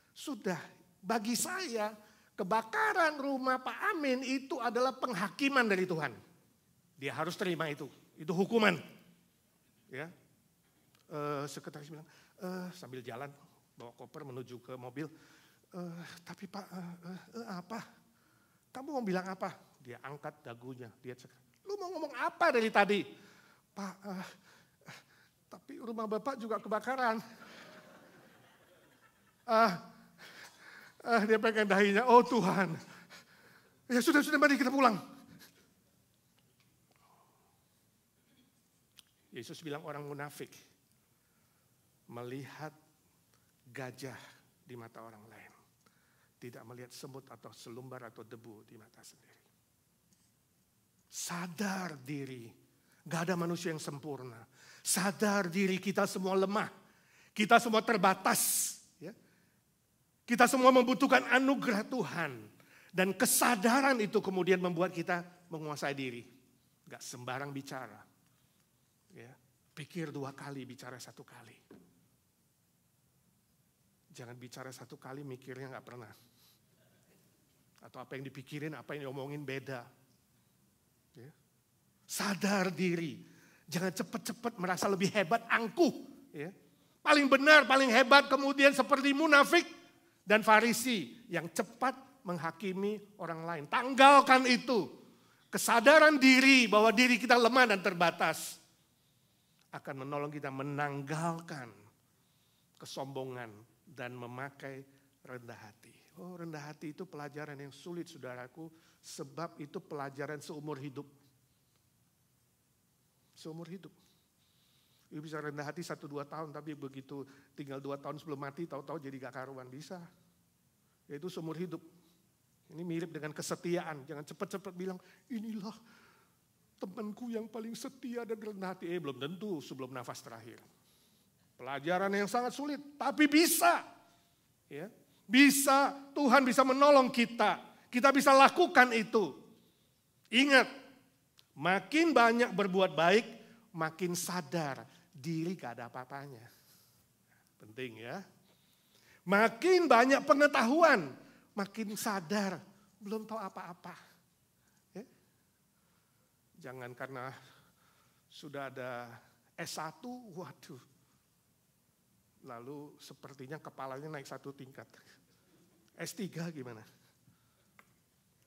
Sudah, bagi saya kebakaran rumah Pak Amin itu adalah penghakiman dari Tuhan. Dia harus terima itu hukuman. Ya. Sekretaris bilang, sambil jalan bawa koper menuju ke mobil, tapi Pak, apa? Kamu mau bilang apa? Dia angkat dagunya, dia cakap, lu mau ngomong apa dari tadi? Pak, tapi rumah Bapak juga kebakaran. Dia pegang dahinya, oh Tuhan. Ya sudah, mari kita pulang. Yesus bilang orang munafik melihat gajah di mata orang lain, tidak melihat semut atau selumbar atau debu di mata sendiri. Sadar diri, gak ada manusia yang sempurna. Sadar diri kita semua lemah, kita semua terbatas. Ya. Kita semua membutuhkan anugerah Tuhan. Dan kesadaran itu kemudian membuat kita menguasai diri. Gak sembarang bicara. Ya. Pikir 2 kali, bicara 1 kali. Jangan bicara 1 kali, mikirnya gak pernah. Atau apa yang dipikirin, apa yang diomongin beda. Ya. Sadar diri. Jangan cepat-cepat merasa lebih hebat, angkuh. Ya. Paling benar, paling hebat, kemudian seperti munafik dan Farisi yang cepat menghakimi orang lain. Tanggalkan itu. Kesadaran diri bahwa diri kita lemah dan terbatas akan menolong kita menanggalkan kesombongan dan memakai rendah hati. Oh, rendah hati itu pelajaran yang sulit, saudaraku, sebab itu pelajaran seumur hidup. Seumur hidup. Ibu bisa rendah hati 1-2 tahun, tapi begitu tinggal 2 tahun sebelum mati, tahu-tahu jadi gak karuan, bisa. Yaitu seumur hidup. Ini mirip dengan kesetiaan. Jangan cepat-cepat bilang, inilah temanku yang paling setia dan rendah hati. Belum tentu sebelum nafas terakhir. Pelajaran yang sangat sulit, tapi bisa. Ya. Bisa, Tuhan bisa menolong kita. Kita bisa lakukan itu. Ingat, makin banyak berbuat baik, makin sadar diri gak ada apa-apanya. Penting ya. Makin banyak pengetahuan, makin sadar belum tahu apa-apa. Ya. Jangan karena sudah ada S1, waduh. Lalu sepertinya kepalanya naik 1 tingkat. S3 gimana?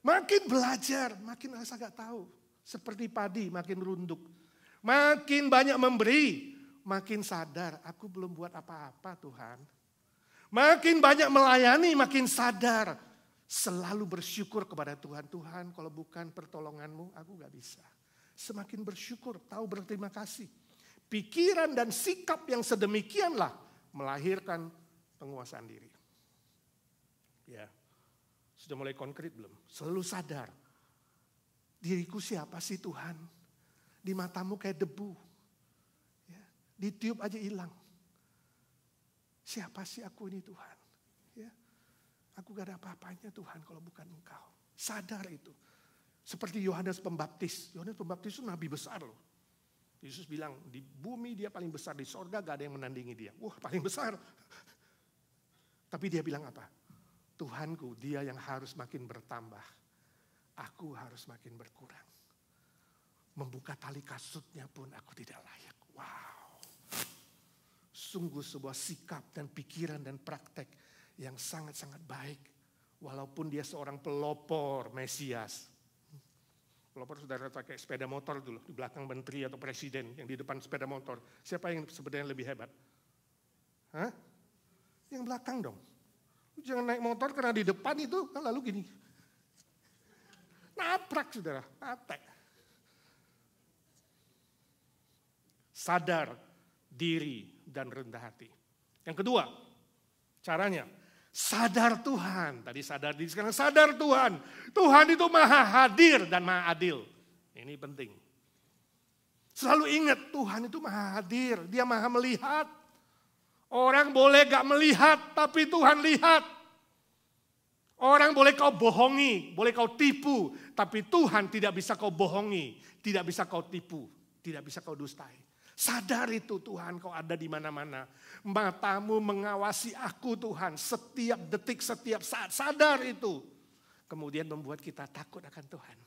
Makin belajar, makin rasa gak tahu. Seperti padi, makin runduk. Makin banyak memberi, makin sadar. Aku belum buat apa-apa Tuhan. Makin banyak melayani, makin sadar. Selalu bersyukur kepada Tuhan. Tuhan, kalau bukan pertolonganmu, aku gak bisa. Semakin bersyukur, tahu berterima kasih. Pikiran dan sikap yang sedemikianlah melahirkan penguasaan diri. Ya, sudah mulai konkret belum? Selalu sadar. Diriku siapa sih Tuhan? Di matamu kayak debu. Ya, ditiup aja hilang. Siapa sih aku ini Tuhan? Ya, aku gak ada apa-apanya Tuhan kalau bukan Engkau. Sadar itu. Seperti Yohanes Pembaptis. Yohanes Pembaptis itu nabi besar loh. Yesus bilang di bumi dia paling besar, di sorga gak ada yang menandingi dia. Wah paling besar. Tapi dia bilang apa? Tuhanku, dia yang harus makin bertambah. Aku harus makin berkurang. Membuka tali kasutnya pun aku tidak layak. Wow. Sungguh sebuah sikap dan pikiran dan praktek yang sangat-sangat baik. Walaupun dia seorang pelopor Mesias. Kalau saudara pakai sepeda motor dulu, di belakang menteri atau presiden, yang di depan sepeda motor, siapa yang sebenarnya lebih hebat? Hah? Yang belakang dong. Jangan naik motor karena di depan itu kan lalu gini. Naprak saudara, patek. Sadar diri dan rendah hati. Yang kedua, caranya sadar Tuhan. Tadi sadar diri, sekarang sadar Tuhan. Tuhan itu maha hadir dan maha adil. Ini penting. Selalu ingat Tuhan itu maha hadir, dia maha melihat. Orang boleh gak melihat, tapi Tuhan lihat. Orang boleh kau bohongi, boleh kau tipu, tapi Tuhan tidak bisa kau bohongi, tidak bisa kau tipu, tidak bisa kau dustai. Sadar itu Tuhan, kau ada di mana-mana. Matamu mengawasi aku Tuhan, setiap detik, setiap saat. Sadar itu. Kemudian membuat kita takut akan Tuhan.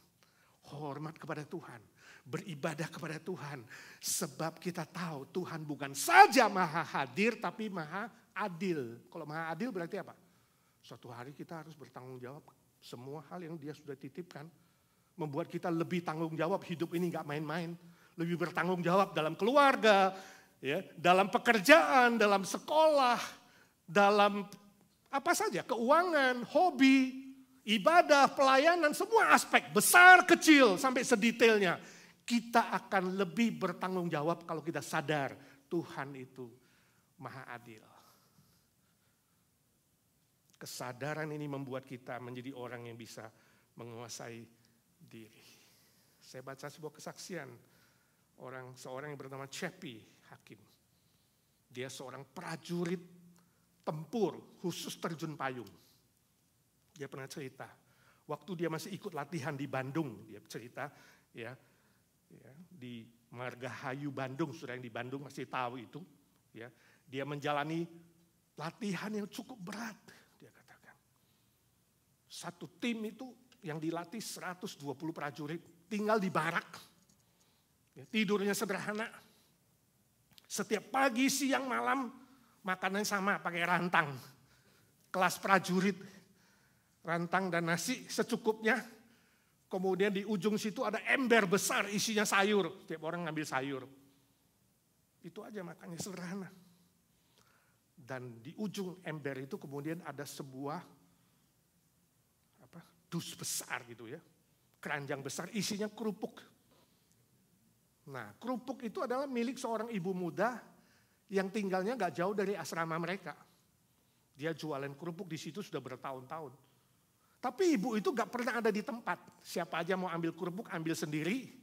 Hormat kepada Tuhan. Beribadah kepada Tuhan. Sebab kita tahu Tuhan bukan saja maha hadir, tapi maha adil. Kalau maha adil berarti apa? Suatu hari kita harus bertanggung jawab. Semua hal yang dia sudah titipkan. Membuat kita lebih tanggung jawab, hidup ini gak main-main. Lebih bertanggung jawab dalam keluarga, ya, dalam pekerjaan, dalam sekolah, dalam apa saja, keuangan, hobi, ibadah, pelayanan, semua aspek, besar, kecil, sampai sedetailnya. Kita akan lebih bertanggung jawab kalau kita sadar Tuhan itu maha adil. Kesadaran ini membuat kita menjadi orang yang bisa menguasai diri. Saya baca sebuah kesaksian. Seorang yang bernama Cepi Hakim. Dia seorang prajurit tempur khusus terjun payung. Dia pernah cerita, waktu dia masih ikut latihan di Bandung, dia cerita ya di Margahayu Bandung, saudara yang di Bandung masih tahu itu. Ya, dia menjalani latihan yang cukup berat, dia katakan. Satu tim itu yang dilatih 120 prajurit, tinggal di barak. Tidurnya sederhana. Setiap pagi, siang, malam makanannya sama, pakai rantang. Kelas prajurit, rantang dan nasi secukupnya. Kemudian di ujung situ ada ember besar isinya sayur. Tiap orang ngambil sayur. Itu aja makannya sederhana. Dan di ujung ember itu kemudian ada sebuah dus besar gitu ya. Keranjang besar isinya kerupuk. Nah, kerupuk itu adalah milik seorang ibu muda yang tinggalnya gak jauh dari asrama mereka. Dia jualan kerupuk di situ sudah bertahun-tahun. Tapi ibu itu gak pernah ada di tempat. Siapa aja mau ambil kerupuk, ambil sendiri.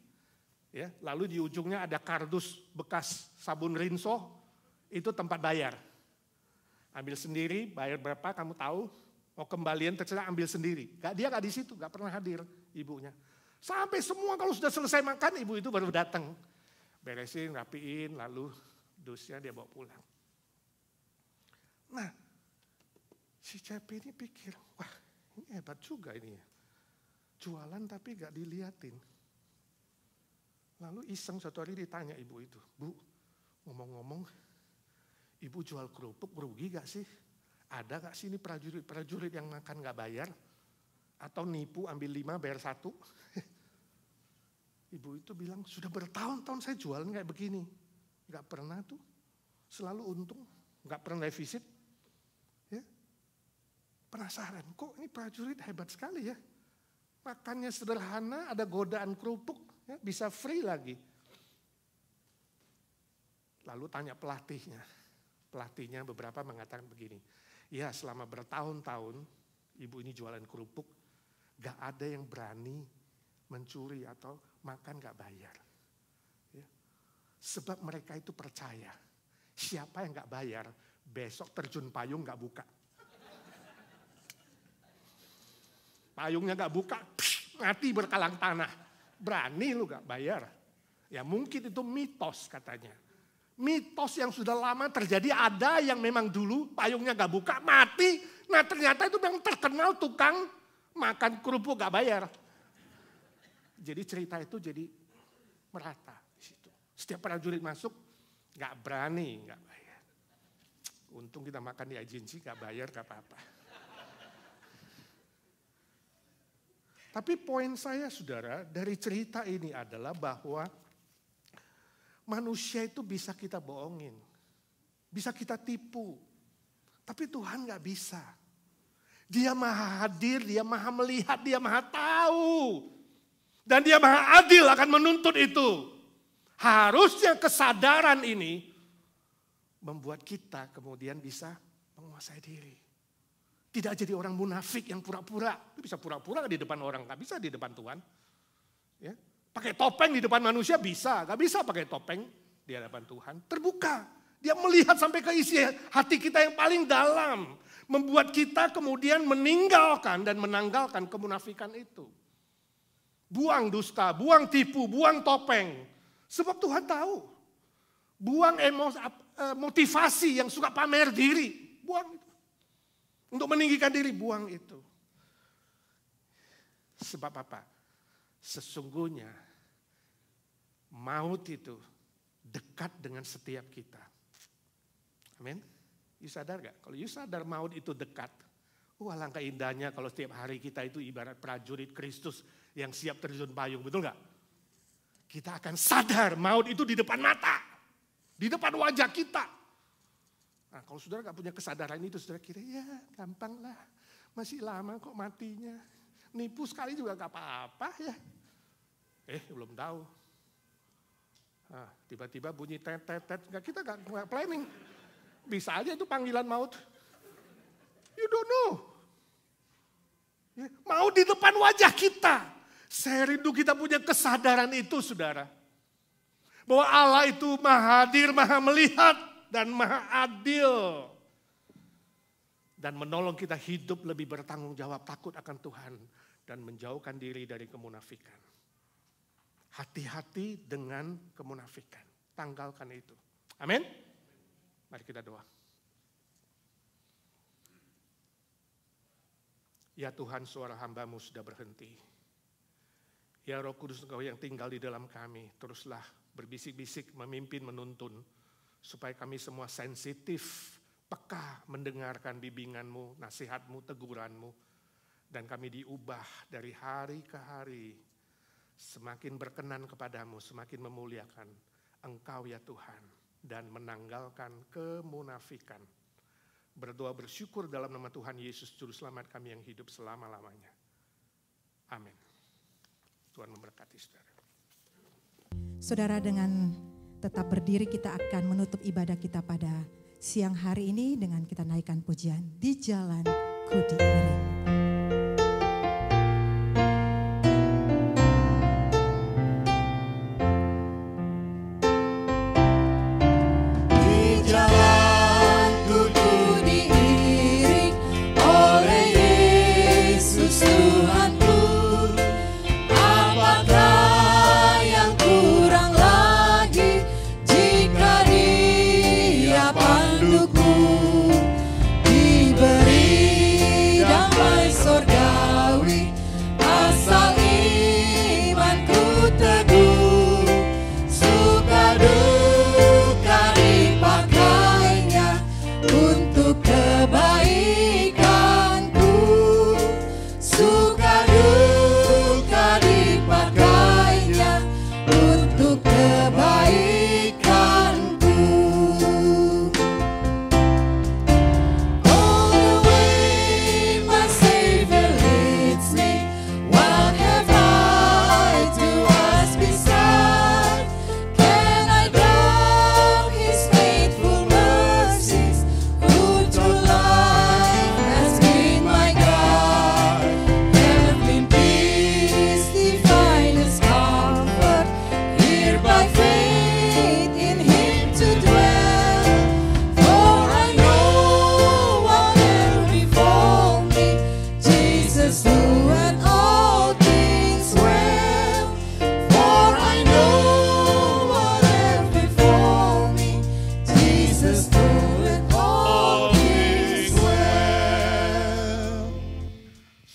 Ya, lalu di ujungnya ada kardus bekas sabun rinso, itu tempat bayar. Ambil sendiri, bayar berapa kamu tahu, mau kembalian terserah ambil sendiri. Dia gak di situ, gak pernah hadir ibunya. Sampai semua kalau sudah selesai makan, ibu itu baru datang. Beresin, rapiin, lalu dusnya dia bawa pulang. Nah, si Cepi ini pikir, wah ini hebat juga ini ya. Jualan tapi gak diliatin. Lalu iseng suatu hari ditanya ibu itu, Bu, ngomong-ngomong, ibu jual kerupuk merugi gak sih? Ada gak sih ini prajurit yang makan gak bayar? Atau nipu ambil 5 bayar 1? Ibu itu bilang, sudah bertahun-tahun saya jualan kayak begini. Gak pernah tuh, selalu untung, gak pernah defisit. Ya. Penasaran, kok ini prajurit hebat sekali ya. Makannya sederhana, ada godaan kerupuk, ya, bisa free lagi. Lalu tanya pelatihnya. Pelatihnya beberapa mengatakan begini, ya selama bertahun-tahun ibu ini jualan kerupuk, gak ada yang berani mencuri atau makan gak bayar. Ya. Sebab mereka itu percaya, siapa yang gak bayar, besok terjun payung gak buka. Payungnya gak buka, mati berkalang tanah. Berani lu gak bayar. Ya mungkin itu mitos katanya. Mitos yang sudah lama terjadi, ada yang memang dulu payungnya gak buka, mati. Nah ternyata itu memang terkenal tukang makan kerupuk gak bayar. Jadi cerita itu jadi merata di situ. Setiap prajurit masuk gak berani gak bayar. Untung kita makan di agensi gak bayar gak apa-apa. Tapi poin saya saudara dari cerita ini adalah bahwa manusia itu bisa kita bohongin. Bisa kita tipu. Tapi Tuhan gak bisa. Dia maha hadir, dia maha melihat, dia maha tahu. Dan dia maha adil akan menuntut itu. Harusnya kesadaran ini membuat kita kemudian bisa menguasai diri. Tidak jadi orang munafik yang pura-pura. Bisa pura-pura di depan orang, gak bisa di depan Tuhan. Ya. Pakai topeng di depan manusia bisa, gak bisa pakai topeng di hadapan Tuhan. Terbuka, dia melihat sampai ke isi hati kita yang paling dalam. Membuat kita kemudian meninggalkan dan menanggalkan kemunafikan itu. Buang dusta, buang tipu, buang topeng. Sebab Tuhan tahu. Buang motivasi yang suka pamer diri. Buang itu. Untuk meninggikan diri, buang itu. Sebab apa? Sesungguhnya maut itu dekat dengan setiap kita. Amin. You sadar gak? Kalau you sadar maut itu dekat. Alangkah indahnya kalau setiap hari kita itu ibarat prajurit Kristus yang siap terjun payung. Betul gak? Kita akan sadar maut itu di depan mata. Di depan wajah kita. Nah, kalau saudara gak punya kesadaran itu, saudara kira ya gampang lah. Masih lama kok matinya. Nipu sekali juga gak apa-apa ya. Belum tahu. Nah, tiba-tiba bunyi tet-tet-tet. Kita gak planning. Bisa aja itu panggilan maut. You don't know. Ya, maut di depan wajah kita. Saya rindu kita punya kesadaran itu saudara. Bahwa Allah itu maha hadir, maha melihat, dan maha adil. Dan menolong kita hidup lebih bertanggung jawab, takut akan Tuhan. Dan menjauhkan diri dari kemunafikan. Hati-hati dengan kemunafikan. Tanggalkan itu. Amin. Mari kita doa. Ya Tuhan, suara hamba-Mu sudah berhenti. Ya Roh Kudus Engkau yang tinggal di dalam kami, teruslah berbisik-bisik, memimpin, menuntun. Supaya kami semua sensitif, peka mendengarkan bimbingan-Mu, nasihat-Mu, teguran-Mu. Dan kami diubah dari hari ke hari. Semakin berkenan kepadamu, semakin memuliakan Engkau ya Tuhan. Dan menanggalkan kemunafikan. Berdoa bersyukur dalam nama Tuhan Yesus Juru Selamat kami yang hidup selama-lamanya. Amin. Tuhan memberkati saudara. Saudara, dengan tetap berdiri kita akan menutup ibadah kita pada siang hari ini dengan kita naikkan pujian Di Jalan Ku Diiring.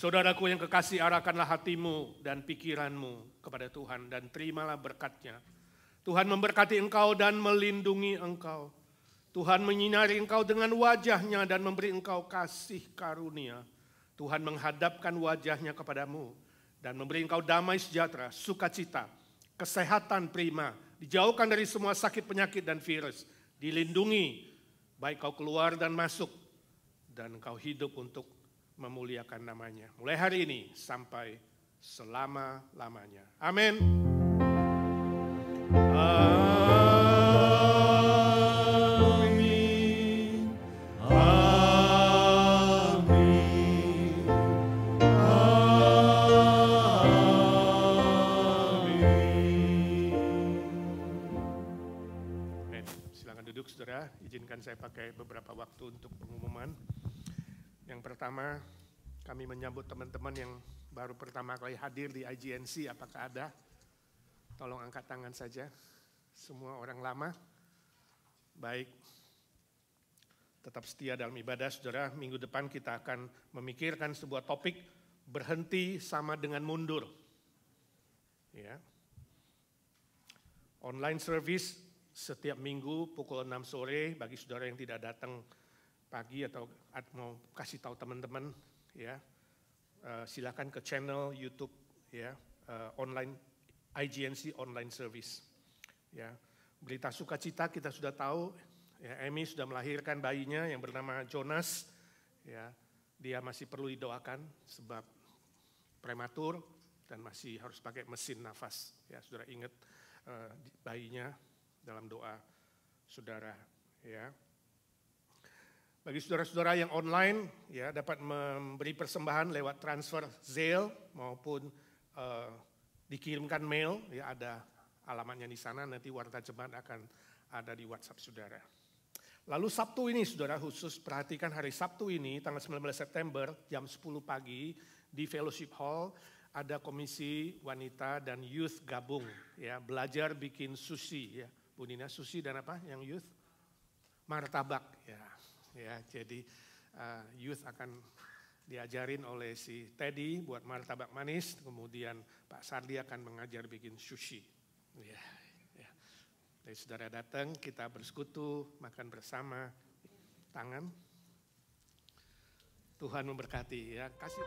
Saudaraku yang kekasih, arahkanlah hatimu dan pikiranmu kepada Tuhan dan terimalah berkat-Nya. Tuhan memberkati engkau dan melindungi engkau. Tuhan menyinari engkau dengan wajah-Nya dan memberi engkau kasih karunia. Tuhan menghadapkan wajah-Nya kepadamu dan memberi engkau damai sejahtera, sukacita, kesehatan prima, dijauhkan dari semua sakit penyakit dan virus, dilindungi baik kau keluar dan masuk, dan engkau hidup untuk memuliakan namanya. Mulai hari ini sampai selama-lamanya. Amin. Amin. Amin. Amin. Silakan duduk saudara, izinkan saya pakai beberapa waktu untuk pengumuman. Yang pertama, kami menyambut teman-teman yang baru pertama kali hadir di IGNC, apakah ada? Tolong angkat tangan saja, semua orang lama. Baik, tetap setia dalam ibadah saudara. Minggu depan kita akan memikirkan sebuah topik, berhenti sama dengan mundur. Ya. Online service setiap minggu pukul 6 sore bagi saudara yang tidak datang pagi atau mau kasih tahu teman-teman, ya, silakan ke channel YouTube, ya, online IGNC online service. Ya, berita sukacita kita sudah tahu, ya, Amy sudah melahirkan bayinya yang bernama Jonas, ya, dia masih perlu didoakan sebab prematur dan masih harus pakai mesin nafas. Ya, saudara ingat bayinya dalam doa saudara, ya. Bagi saudara-saudara yang online, ya, dapat memberi persembahan lewat transfer Zelle maupun dikirimkan mail, ya, ada alamatnya di sana, nanti Warta Jemaat akan ada di WhatsApp saudara. Lalu Sabtu ini saudara, khusus perhatikan hari Sabtu ini tanggal 19 September jam 10 pagi di Fellowship Hall ada komisi wanita dan youth gabung, ya, belajar bikin sushi, ya. Bu Nina, sushi dan apa yang youth? Martabak, ya. Ya, jadi youth akan diajarin oleh si Teddy buat martabak manis, kemudian Pak Sardi akan mengajar bikin sushi. Ya, ya. Jadi saudara datang, kita bersekutu, makan bersama, tangan. Tuhan memberkati, ya. Kasih.